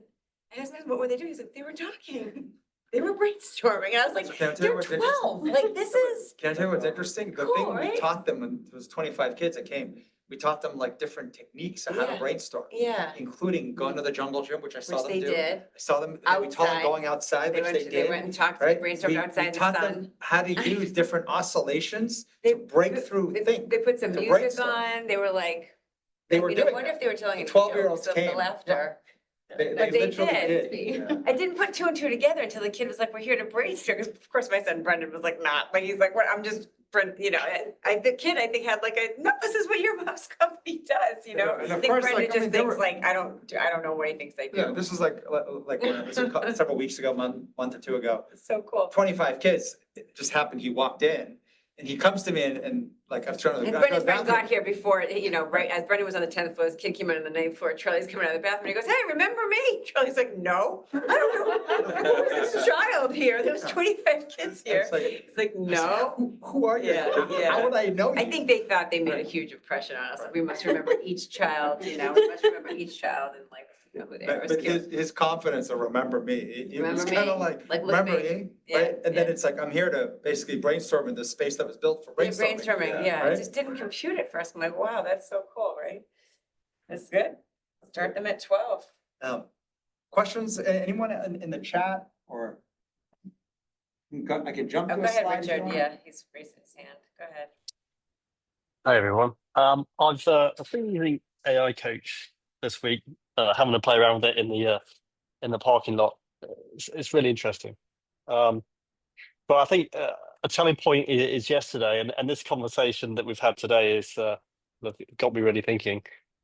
I asked him, what were they doing? He's like, they were talking. They were brainstorming, and I was like, Can I tell you they're what's interesting? 12, like this is, Can I tell you what's interesting? The Cool, thing we right? taught them, and there was 25 kids that came, we taught them like different techniques of how to Yeah. brainstorm, yeah, including going to the jungle gym, which I saw which them they do. did. I saw them, and we taught them Outside. going outside, which they They did. went and talked, they Right? brainstormed We outside in the taught them sun. how to use different oscillations They to break through They think. put some to music brainstorm. on, they were like, They I were mean, doing I wonder that. if they were telling any 12-year-olds jokes of the came, laughter. They But they literally did. I didn't put two and two together until the kid was like, we're here to brainstorm. 'Cause of course, my son Brendan was like, not, but he's like, what, I'm just, the kid, I think, had like no, this is what your mom's company does, And I of think course, Brendan like, I just mean, they thinks were- like, I don't know what he thinks they Yeah, do. this was like when it was several weeks ago, month or two ago. It's so cool. 25 kids, it just happened, he walked in And he comes to me and like, I was trying to. And I Brendan's go friend down got here before, right as Brendan was on the 10th floor, his kid came out on the 9th floor, Charlie's coming out of the bathroom, he goes, hey, remember me? Charlie's like, no, I don't know. Who is this child here? There's 25 kids here. It's like- It's like, no. Who are you? Yeah. How would I know you? I think they thought they made a huge impression on us. Like, we must remember each child, we must remember each child and like, know who they are. It was But cute. his confidence of remember me, it was Remember kind of me? like, Like, look remember me. me, Yeah, right? And then yeah. it's like, I'm here to basically brainstorm in the space that was built for Yeah, brainstorming. brainstorming, yeah, I right? just didn't compute it first. I'm like, wow, that's so cool, right? That's good. Start them at 12. Questions, anyone in the chat or? I can jump Oh, to go a ahead, slide if you Richard. want. Yeah, he's raising his hand. Go ahead. Hi everyone. I've been using AI Coach this week, having to play around with it in the parking lot. It's really interesting. But I think a telling point is yesterday, and this conversation that we've had today is got me really thinking.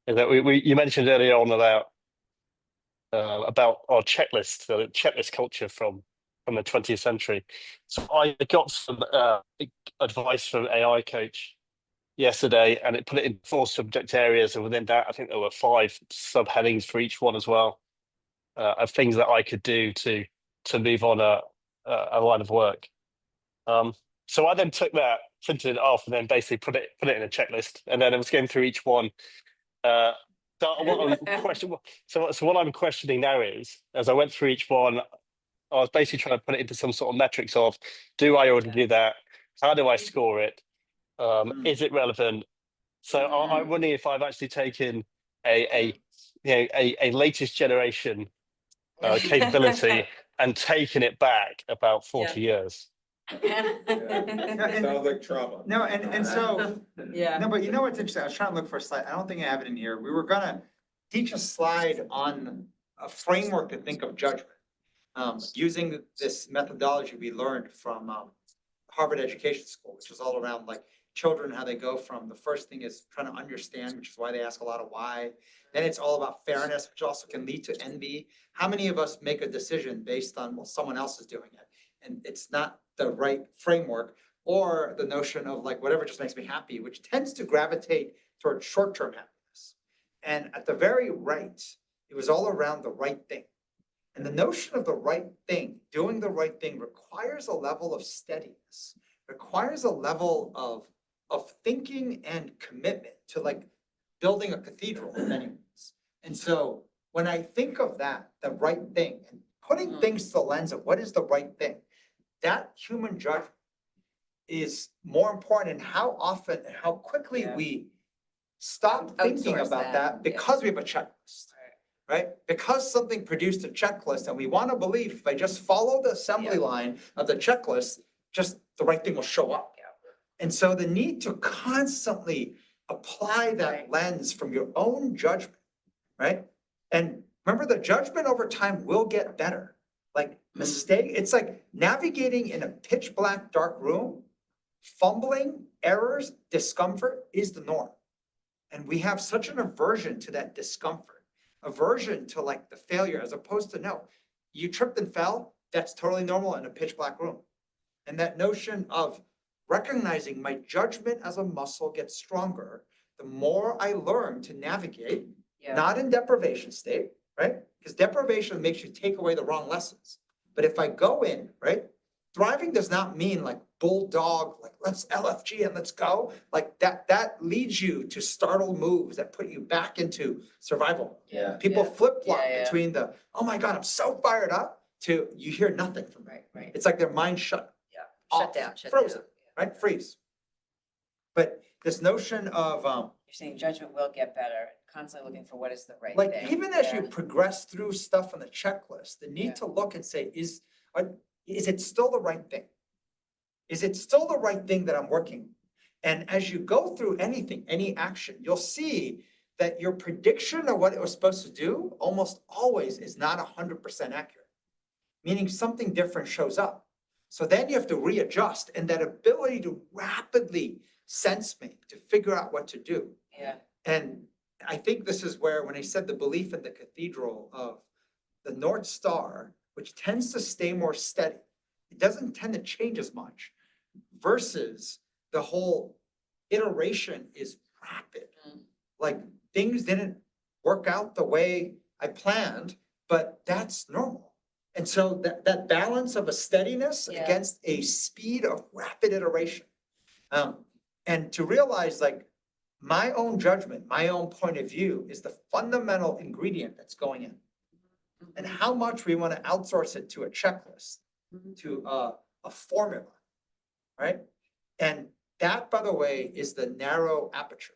Is that you mentioned earlier on about our checklist, the checklist culture from the 20th century. So I got some advice from AI Coach yesterday, and it put it in 4 subject areas, and within that I think there were 5 subheadings for each one as well, of things that I could do to move on a line of work. So I then took that, printed it off, and then basically put it in a checklist, and then I was going through each one. So what I'm questioning now is, as I went through each one, I was basically trying to put it into some sort of metrics of, do I already do that? How do I score it? Is it relevant? So I'm wondering if I've actually taken a latest generation capability and taken it back about 40 years. Sounds like trauma. No, and so, Yeah. no, but you know what's interesting? I was trying to look for a slide. I don't think I have it in here. We were gonna teach a slide on a framework to think of judgment. Using this methodology we learned from Harvard Education School, which is all around like children, how they go from the first thing is trying to understand, which is why they ask a lot of why. Then it's all about fairness, which also can lead to envy. How many of us make a decision based on, well, someone else is doing it, and it's not the right framework, or the notion of like whatever just makes me happy, which tends to gravitate towards short-term happiness. And at the very right, it was all around the right thing. And the notion of the right thing, doing the right thing, requires a level of steadiness, requires a level of thinking and commitment to like building a cathedral in many ways. And so when I think of that, the right thing, and putting things to the lens of what is the right thing, that human judgment is more important in how often and how quickly we stop thinking Outsource about that, that because we have a checklist. Right? Because something produced a checklist and we want to believe if I just follow the assembly line of the checklist, just the right thing will show up. And so the need to constantly apply that lens from your own judgment, right? And remember, the judgment over time will get better. Like mistake, it's like navigating in a pitch black dark room, fumbling, errors, discomfort is the norm. And we have such an aversion to that discomfort, aversion to like the failure, as opposed to no, you tripped and fell, that's totally normal in a pitch black room. And that notion of recognizing my judgment as a muscle gets stronger, the more I learn to navigate, not in deprivation state, right? Because deprivation makes you take away the wrong lessons. But if I go in, right? Thriving does not mean like bulldog, like let's LFG and let's go. Like that leads you to startle moves that put you back into survival. Yeah. People flip-flop Yeah. between the, oh my God, I'm so fired up, to you hear nothing from me. Right. It's like their mind shut Shut off, down, shut frozen, down. right? Freeze. But this notion of, You're saying judgment will get better, constantly looking for what is the right like, thing. even as you Yeah. progress through stuff on the checklist, the need to look and say, is it still the right thing? Is it still the right thing that I'm working? And as you go through anything, any action, you'll see that your prediction of what it was supposed to do almost always is not 100% accurate, meaning something different shows up. So then you have to readjust, and that ability to rapidly sense me, to figure out what to do. Yeah. And I think this is where, when I said the belief in the cathedral of the North Star, which tends to stay more steady, it doesn't tend to change as much, versus the whole iteration is rapid. Mm. Like things didn't work out the way I planned, but that's normal. And so that balance of a steadiness Yeah. against a speed of rapid iteration. And to realize like my own judgment, my own point of view is the fundamental ingredient that's going in. And how much we want to outsource it to a checklist, to a formula, right? And that, by the way, is the narrow aperture.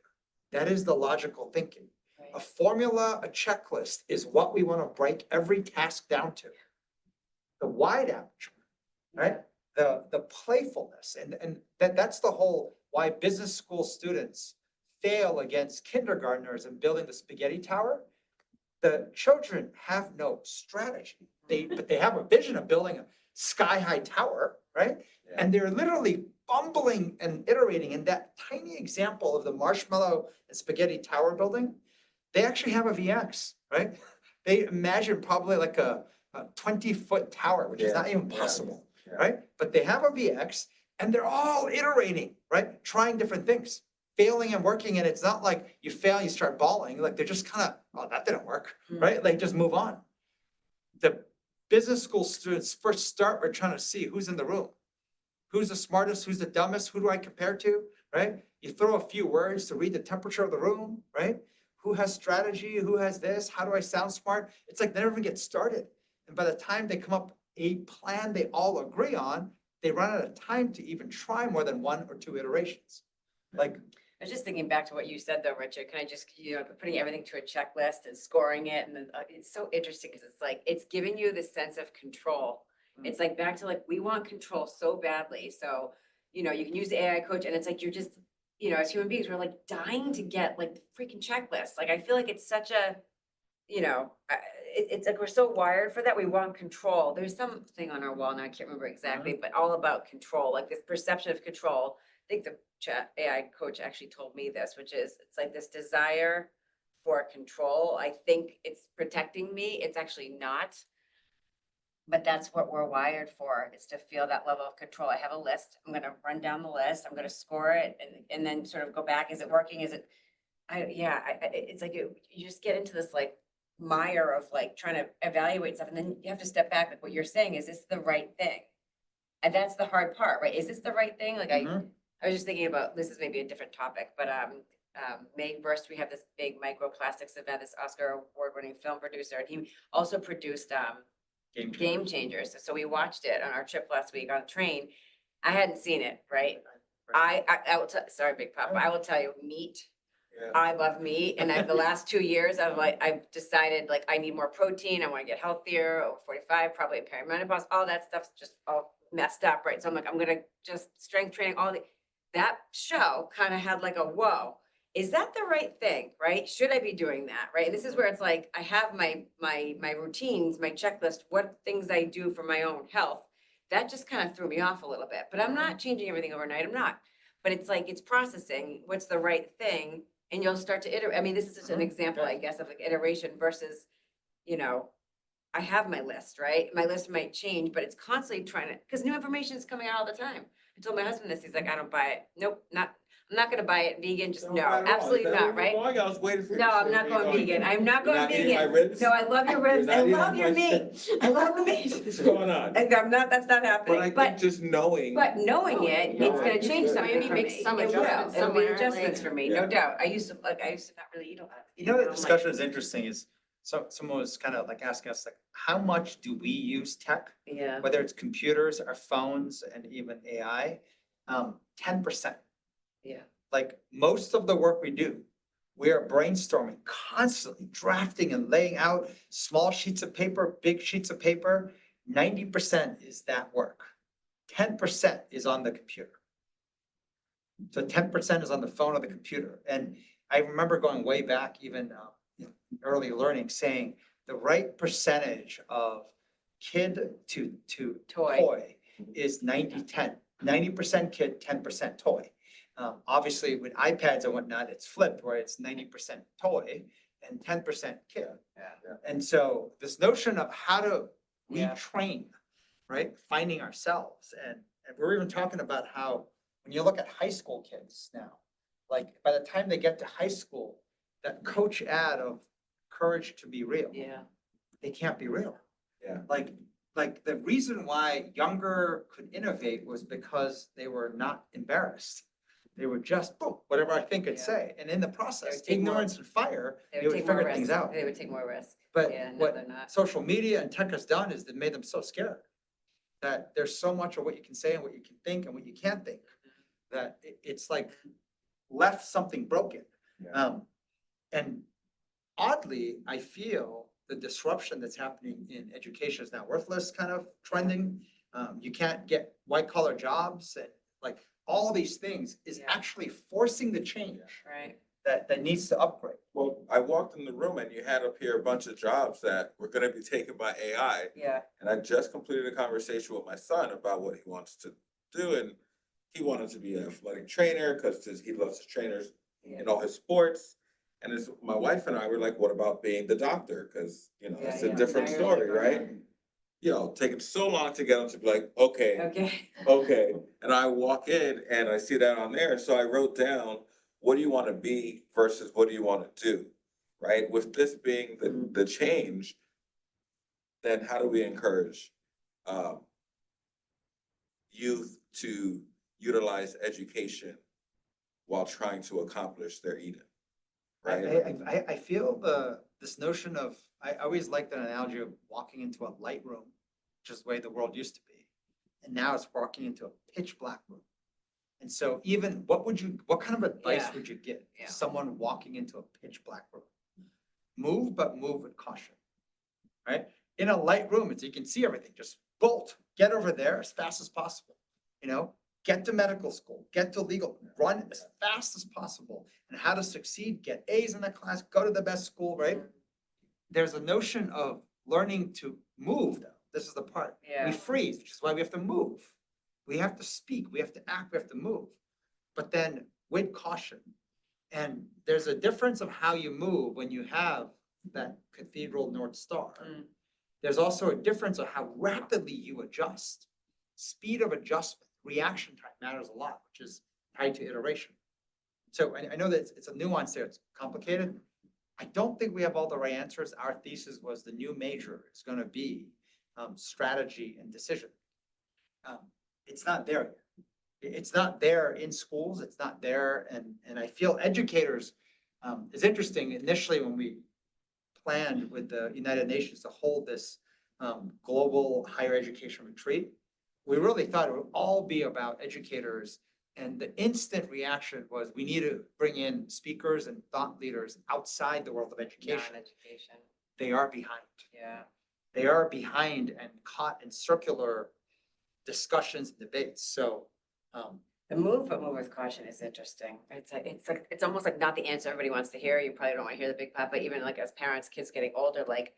That is the logical thinking. A formula, a checklist is what we want to break every task down to. The wide aperture, right? The playfulness, and that's the whole why business school students fail against kindergartners in building the spaghetti tower. The children have no strategy. But they have a vision of building a sky-high tower, right? Yeah. And they're literally bumbling and iterating. In that tiny example of the marshmallow and spaghetti tower building, they actually have a VX, right? They imagine probably like a 20-foot tower, which is not even possible, right? But they have a VX and they're all iterating, right? Trying different things, failing and working. And it's not like you fail, you start bawling. Like they're just kind of, oh, that didn't work, right? Like just move on. The business school students first start with trying to see who's in the room. Who's the smartest? Who's the dumbest? Who do I compare to, right? You throw a few words to read the temperature of the room, right? Who has strategy? Who has this? How do I sound smart? It's like they never even get started. And by the time they come up a plan they all agree on, they run out of time to even try more than 1 or 2 iterations. Like, I was just thinking back to what you said though, Richard, can I just, putting everything to a checklist and scoring it, and then, it's so interesting, because it's like, it's giving you this sense of control. It's like back to like, we want control so badly, so, you can use the AI coach, and it's like, you're just, as human beings, we're like dying to get like the freaking checklist. Like, I feel like it's such a, it's like, we're so wired for that, we want control. There's something on our wall now, I can't remember exactly, but all about control, like this perception of control. I think the AI coach actually told me this, which is, it's like this desire for control. I think it's protecting me. It's actually not. But that's what we're wired for, is to feel that level of control. I have a list. I'm going to run down the list. I'm going to score it, and then sort of go back. Is it working? Is it, it's like you just get into this like mire of like trying to evaluate stuff. And then you have to step back. Like what you're saying, is this the right thing? And that's the hard part, right? Is this the right thing? Like I was just thinking about, this is maybe a different topic, but May 1st, we have this big microplastics event, this Oscar award-winning film producer, and he also produced Game Changers. So we watched it on our trip last week on the train. I hadn't seen it, right? I will tell, sorry, Big Papa, I will tell you, meat. Yeah. I love meat, and the last 2 years, I've decided like I need more protein. I want to get healthier. Over 45, probably perimenopause. All that stuff's just all messed up, right? So I'm like, I'm gonna just strength training. That show kind of had like a whoa. Is that the right thing, right? Should I be doing that, right? And this is where it's like, I have my routines, my checklist, what things I do for my own health. That just kind of threw me off a little bit, but I'm not changing everything overnight. I'm not, but it's like, it's processing what's the right thing. And you'll start to iterate. I mean, this is just an example, I guess, of like iteration versus, I have my list, right? My list might change, but it's constantly trying to, because new information is coming out all the time. I told my husband this, he's like, I don't buy it. Nope, I'm not gonna buy it. Vegan, just no, absolutely not, right? I was waiting for you. No, I'm not going vegan. I'm not going vegan. No, I love your ribs. I love your meat. I love the meat. What's going on? And that's not happening. But I think just knowing. But knowing it, it's gonna change something Maybe for make me. some It will. adjustments It'll be somewhere, adjustments like- for me, Yeah. no doubt. I used to not really eat a lot. the discussion is interesting is, so someone was kind of like asking us like, how much do we use tech? Yeah. Whether it's computers, our phones, and even AI, 10%. Yeah. Like most of the work we do, we are brainstorming, constantly drafting and laying out small sheets of paper, big sheets of paper. 90% is that work. 10% is on the computer. So 10% is on the phone or the computer. And I remember going way back, even early learning, saying the right percentage of kid to toy is 90-10. 90% kid, 10% toy. Obviously, with iPads and whatnot, it's flipped where it's 90% toy and 10% kid. Yeah. And so this notion of how to Yeah. retrain, right? Finding ourselves. And we're even talking about how when you look at high school kids now, like by the time they get to high school, that coach ad of courage to be real, Yeah. they can't be real. Yeah. Like the reason why younger could innovate was because they were not embarrassed. They were just, boom, whatever I think and Yeah. say. And in the process, take more- ignorance and fire, They they would would take more figure things risk. out. They would take more risk. But Yeah, no, what they're not. social media and tech has done is they made them so scared that there's so much of what you can say and what you can think and what you can't think, that it's like left something broken. Yeah. And oddly, I feel the disruption that's happening in education is now worthless kind of trending. You can't get white collar jobs and like all these things is Yeah. actually forcing the change Right. that needs to upgrade. Well, I walked in the room and you had up here a bunch of jobs that were gonna be taken by AI. Yeah. And I just completed a conversation with my son about what he wants to do, and he wanted to be an athletic trainer because he loves his trainers Yeah. in all his sports. And as my wife and I were like, what about being the doctor? Because, you know, Yeah, it's a yeah. different Now you're story, like, right? You know, taking so long to get him to be like, okay, Okay. okay. And I walk in and I see that on there. So I wrote down, what do you want to be versus what do you want to do? Right? With this being the change, then how do we encourage youth to utilize education while trying to accomplish their Eden? Right? I feel this notion of, I always liked an analogy of walking into a light room, which is the way the world used to be. And now it's walking into a pitch black room. And so even, what kind of advice Yeah. would you give Yeah. to someone walking into a pitch black room? Move, but move with caution, right? In a light room, you can see everything, just bolt, get over there as fast as possible, you know? Get to medical school, get to legal, run as fast as possible. And how to succeed, get A's in the class, go to the best school, right? There's a notion of learning to move though. This is the part. Yeah. We freeze, which is why we have to move. We have to speak, we have to act, we have to move. But then with caution. And there's a difference of how you move when you have that cathedral North Star. Mm. There's also a difference of how rapidly you adjust. Speed of adjustment, reaction time matters a lot, which is tied to iteration. So I know that it's a nuance there, it's complicated. I don't think we have all the right answers. Our thesis was the new major is going to be strategy and decision. It's not there yet. It's not there in schools. It's not there. And I feel educators, it's interesting initially when we planned with the United Nations to hold this global higher education retreat, we really thought it would all be about educators. And the instant reaction was we need to bring in speakers and thought leaders outside the world of education. Non-education. They are behind. Yeah. They are behind and caught in circular discussions and debates. So The move, but move with caution is interesting. It's almost like not the answer everybody wants to hear. You probably don't want to hear the big part, but even like as parents, kids getting older, like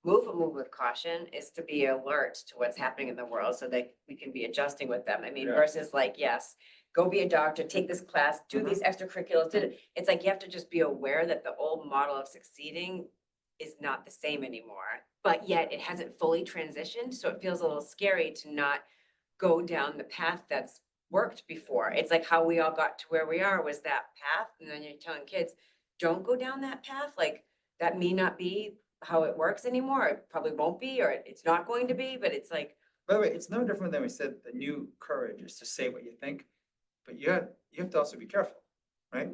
move, but move with caution is to be alert to what's happening in the world so that we can be adjusting with them. I mean, Yeah. versus like, yes, go be a doctor, take this class, do these extracurriculars. It's like you have to just be aware that the old model of succeeding is not the same anymore, but yet it hasn't fully transitioned. So it feels a little scary to not go down the path that's worked before. It's like how we all got to where we are was that path. And then you're telling kids, don't go down that path. Like that may not be how it works anymore. It probably won't be, or it's not going to be, but it's like, by the way, it's no different than we said, the new courage is to say what you think, but you have to also be careful, right?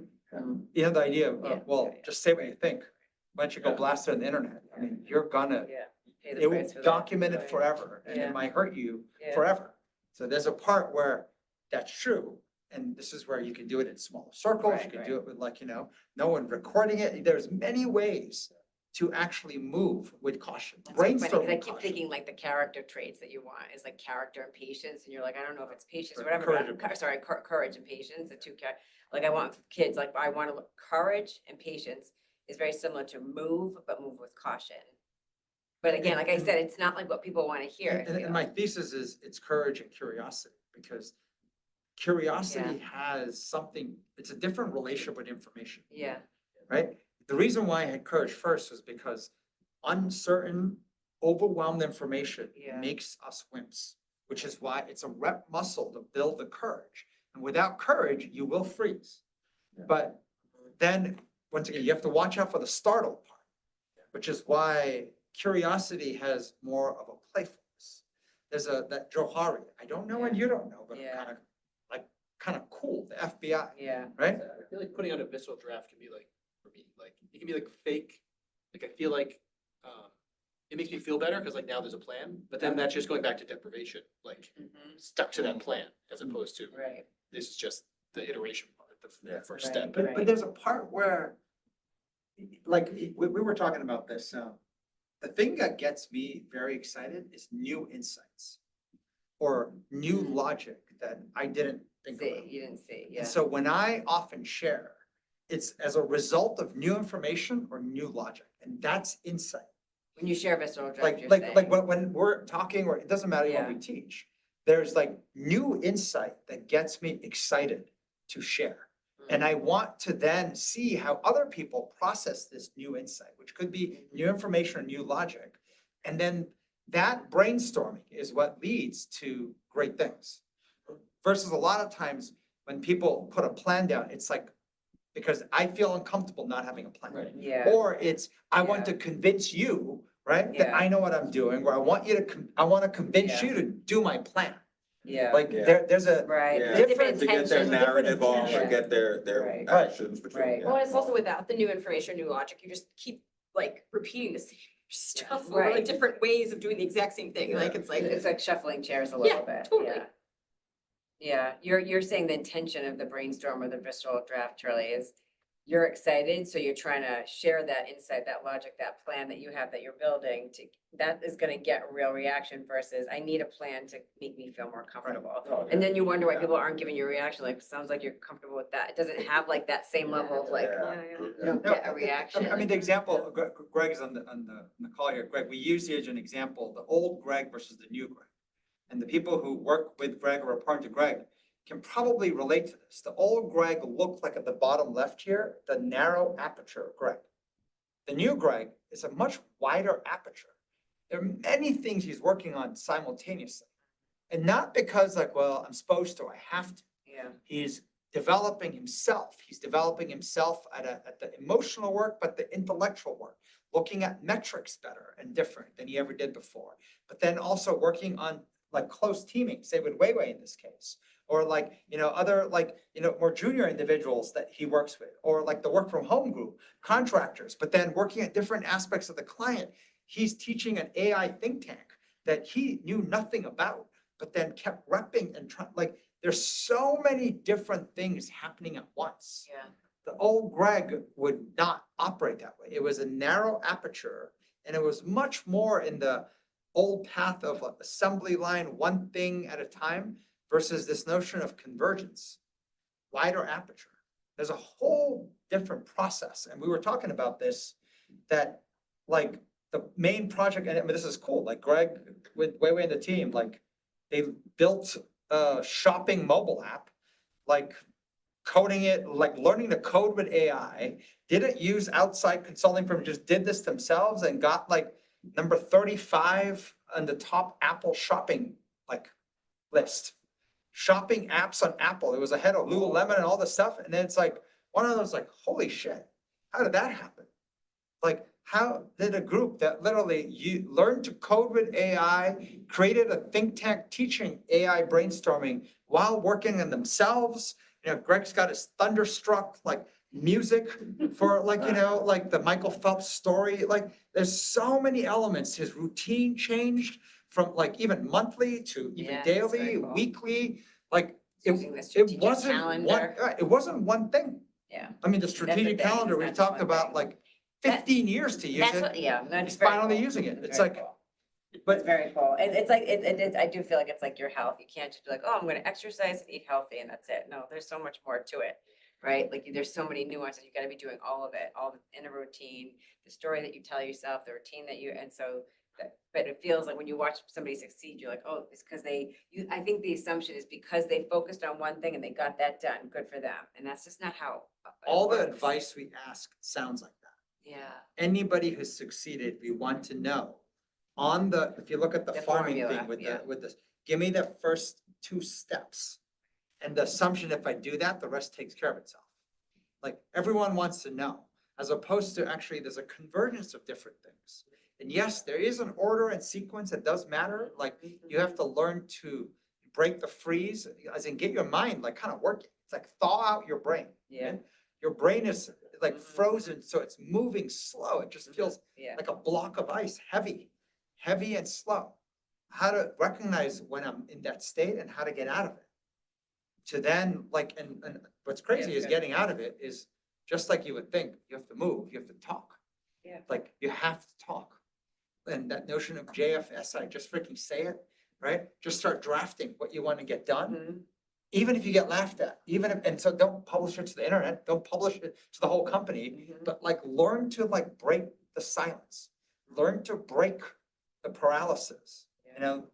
You have the idea of, Yeah. well, just say what you think. Why don't you go Yeah. blast it on the internet? I mean, you're gonna, yeah. pay the it will price for that. document it Right. forever and Yeah. it might hurt you Yeah. forever. So there's a part where that's true. And this is where you can do it in smaller circles. Right, You can right. do it with like, no one recording it. There's many ways to actually move with caution. It's so funny, 'cause Brainstorm I with keep caution. thinking like the character traits that you want is like character and patience, and you're like, I don't know if it's patience or Or whatever. courage but and I'm- Sorry, courage and patience, the two like I want kids, like I want to look, courage and patience is very similar to move, but move with caution. But again, like I said, it's not like what people want to hear. I And feel. my thesis is it's courage and curiosity, because curiosity has something, it's a different relationship with information, Yeah, right? The reason why I had courage first was because uncertain, overwhelmed information Yeah. makes us wimps, which is why it's a rep muscle to build the courage. And without courage, you will freeze. Yeah. But then, once again, you have to watch out for the startle part, which is why curiosity has more of a playfulness. There's that Johari, I don't know and you don't know, but Yeah. kind of cool, the FBI, Yeah. right? I feel like putting out a visceral draft can be like, for me, like, it can be like fake. Like, I feel like, it makes me feel better because like now there's a plan, but then that's just going back to deprivation, like Mhm. stuck to that plan as opposed to Right. this is just the iteration part, Yeah. the first Right. step. But there's a part where, like, we were talking about this, the thing that gets me very excited is new insights or new logic that I didn't think See, about. you didn't see, yeah. And so when I often share, it's as a result of new information or new logic, and that's insight. When you share visceral draft, Like, you're like, saying. like when we're talking, or it doesn't matter when we Yeah. teach, there's like new insight that gets me excited to share. And I want to then see how other people process this new insight, which could be new information or new logic. And then that brainstorming is what leads to great things. Versus a lot of times when people put a plan down, it's like, because I feel uncomfortable not having a plan. Yeah. Or it's, I want to convince you, right, that Yeah. I know what I'm doing, or I want you to, I want to convince Yeah. you to do my plan. Yeah. Like, Yeah. there's a, Right. Yeah, There's different to get their intention. narrative off or Yeah. get their Right. actions, which. Right. Well, it's also without the new information, new logic, you just keep like repeating the same stuff over Right. like different ways of doing the exact same thing. Like, it's like, It's like shuffling chairs a Yeah, little bit. totally. Yeah. Yeah, you're saying the intention of the brainstorm or the visceral draft, Charlie, is you're excited, so you're trying to share that insight, that logic, that plan that you have that you're building to, that is gonna get a real reaction versus I need a plan to make me feel more comfortable. And then you wonder why people aren't giving you a reaction, like, sounds like you're comfortable with that. It doesn't have like that same level of like, Yeah. you don't No, get a reaction. I mean, the example, Greg is on the call here. Greg, we use here as an example, the old Greg versus the new Greg. And the people who work with Greg or report to Greg can probably relate to this. The old Greg looked like at the bottom left here, the narrow aperture Greg. The new Greg is a much wider aperture. There are many things he's working on simultaneously. And not because like, well, I'm supposed to, I have to. Yeah. He's developing himself. He's developing himself at the emotional work, but the intellectual work, looking at metrics better and different than he ever did before. But then also working on like close teaming, say with Weiwei in this case, or like, other like, more junior individuals that he works with, or like the work from home group, contractors, but then working at different aspects of the client. He's teaching an AI think tank that he knew nothing about, but then kept repping and trying, like, there's so many different things happening at once. Yeah. The old Greg would not operate that way. It was a narrow aperture, and it was much more in the old path of assembly line, one thing at a time, versus this notion of convergence, wider aperture. There's a whole different process. And we were talking about this, that like the main project, and I mean, this is cool, like Greg with Weiwei and the team, like they built a shopping mobile app, like coding it, like learning to code with AI, didn't use outside consulting firm, just did this themselves and got like number 35 on the top Apple shopping like list. Shopping apps on Apple. It was ahead of Lululemon and all this stuff. And then it's like, one of those like, holy shit, how did that happen? Like, how did a group that literally you learned to code with AI, created a think tank teaching AI brainstorming while working on themselves? Greg's got his Thunderstruck like music for like, like the Michael Phelps story. Like, there's so many elements. His routine changed from like even monthly to even Yeah, that's very daily, cool. weekly. Like, Using the it strategic wasn't calendar. it wasn't one thing. Yeah. I mean, the the strategic thing, calendar, it's we not just talked one about thing. like That- 15 years to use That's it. what, yeah, that's He's very finally cool. using it. It's It's very like, cool. but It's very cool. It's like, I do feel like it's like your health. You can't just be like, oh, I'm gonna exercise and eat healthy and that's it. No, there's so much more to it, right? Like there's so many nuances. You gotta be doing all of it, all in a routine, the story that you tell yourself, the routine that you, and so but it feels like when you watch somebody succeed, you're like, oh, it's because I think the assumption is because they focused on one thing and they got that done, good for them. And that's just not how. it all the works. advice we ask sounds like that. Yeah. Anybody who's succeeded, we want to know. If you look at the The farming formula, thing with yeah. with this, give me the first 2 steps. And the assumption, if I do that, the rest takes care of itself. Like everyone wants to know, as opposed to actually there's a convergence of different things. And yes, there is an order and sequence that does matter. Like you have to learn to break the freeze, as in get your mind like kind of working. It's like thaw out your brain. Yeah. right? Your brain is like frozen, so it's moving slow. It just feels Yeah. like a block of ice, heavy and slow. How to recognize when I'm in that state and how to get out of it. To then like, and what's crazy is good. getting out of it is just like you would think, you have to move, you have to talk. Yeah. Like you have to talk. And that notion of JFSI, just freaking say it, right? Just start drafting what you want to get done. Mhm. Even if you get laughed at, even if, and so don't publish it to the internet, don't publish it to the whole company, Mhm. but like learn to like break the silence, learn to break the paralysis, you know?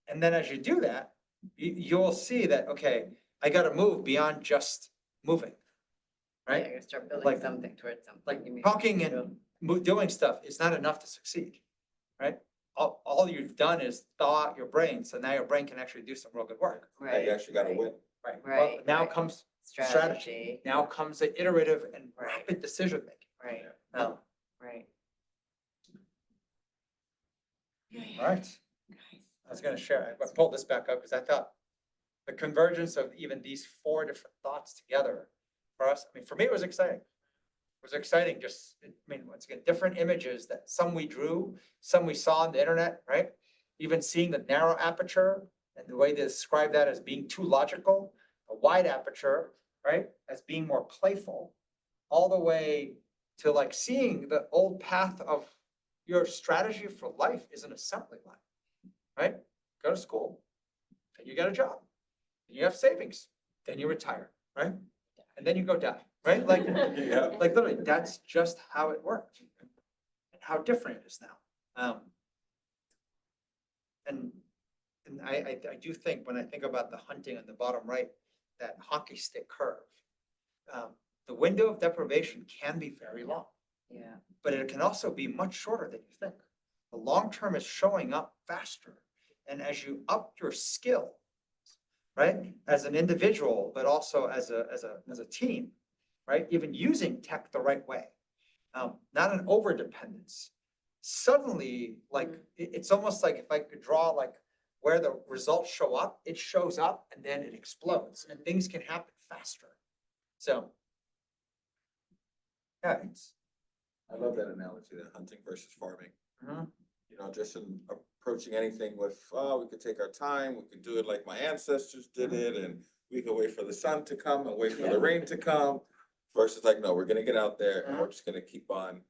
And then as you do that, you'll see that, okay, I gotta move beyond just moving, Yeah, right? you're gonna start building Like- something towards something. Like you mean. talking and doing stuff is not enough to succeed, right? All you've done is thaw out your brain, so now your brain can actually do some real good work. Now Right. you actually gotta right. win. Right. Right, Well, now right. comes Strategy. strategy. Now comes the iterative and Right. rapid decision making. Right, right. All right. I was gonna share, I pulled this back up because I thought the convergence of even these four different thoughts together for us, I mean, for me, it was exciting. It was exciting, just, I mean, once again, different images that some we drew, some we saw on the internet, right? Even seeing the narrow aperture and the way they describe that as being too logical, a wide aperture, right, as being more playful, all the way to like seeing the old path of your strategy for life is an assembly line, right? Go to school, then you get a job, then you have savings, then you retire, right? And then you go die, right? Like, Yeah. like literally, that's just how it worked. And how different it is now. And I do think, when I think about the hunting on the bottom right, that hockey stick curve, the window of deprivation can be very long, Yeah. but it can also be much shorter than you think. The long term is showing up faster. And as you up your skill, right, as an individual, but also as a team, right, even using tech the right way, not an over dependence. Suddenly, like, it's almost like if I could draw like where the results show up, it shows up and then it explodes and things can happen faster. So. Yeah, it's. I love that analogy, that hunting versus farming. Mhm. You know, just in approaching anything with, we could take our time, we could do it like my ancestors did it, and we could wait for the sun to come and wait for the rain to come. Versus like, no, we're gonna get out there and we're just gonna keep on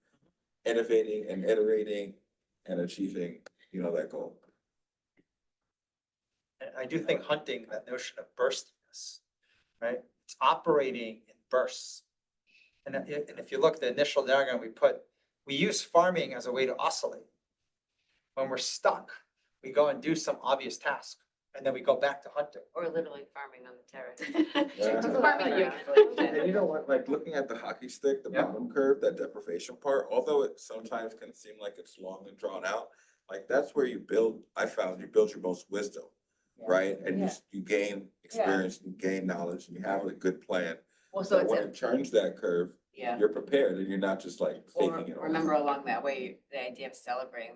innovating and iterating and achieving, you know, that goal. And I do think hunting, that notion of burstiness, right? It's operating in bursts. And if you look at the initial diagram we use farming as a way to oscillate. When we're stuck, we go and do some obvious task, and then we go back to hunting. Or literally farming on the terrace. Yeah. Farming unit. And you know what, like looking at the hockey stick, the Yeah. bottom curve, that deprivation part, although it sometimes can seem like it's long and drawn out, like that's where you build, I found you build your most wisdom, right? And you gain experience, you gain knowledge, and you have a good plan. Well, so So it's, when it turns that curve, yeah. you're prepared and you're not just like Well, faking it. all. remember along that way, the idea of celebrating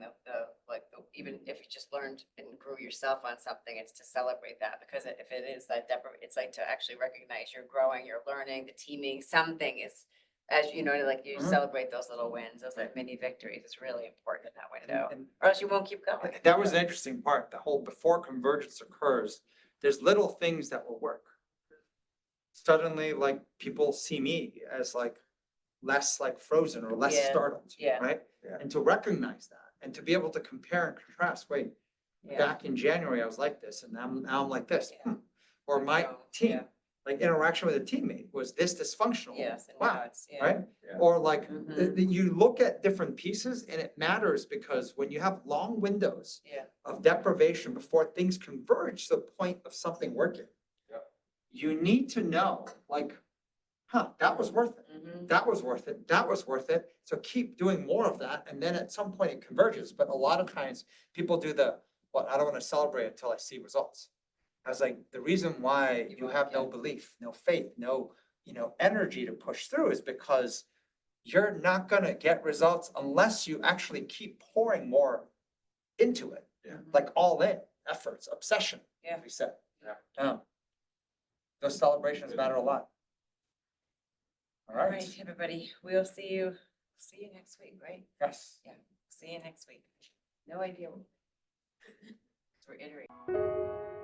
even if you just learned and grew yourself on something, it's to celebrate that, because if it is that it's like to actually recognize you're growing, you're learning, the teaming, something is, as you know, like you Mhm. celebrate those little wins, those like mini victories. It's really important in that window, And or else you won't keep going. that was the interesting part, the whole before convergence occurs, there's little things that will work. Suddenly, like, people see me as like less like frozen or less Yeah, startled, yeah. right? Yeah. And to recognize that and to be able to compare and contrast, wait, Yeah. back in January, I was like this, and now I'm like this. Yeah. Or my So, team, yeah. like interaction with a teammate was this dysfunctional. Yes, and Wow, now it's, yeah. right? Yeah. Or like, Mhm. you look at different pieces and it matters because when you have long windows Yeah. of deprivation before things converge to the point of something working. Yep. You need to know, like, that was worth it. Mhm. That was worth it. That was worth it. So keep doing more of that. And then at some point it converges. But a lot of times people do well, I don't want to celebrate until I see results. I was like, the reason why you have no belief, no faith, no, energy to push through is because you're not gonna get results unless you actually keep pouring more into it. Yeah. Like all in, efforts, obsession, Yeah. we said. Yeah. Those celebrations matter a lot. All All right, right, everybody, we'll see you next week, right? yes. See you next week. No idea. We're iterating.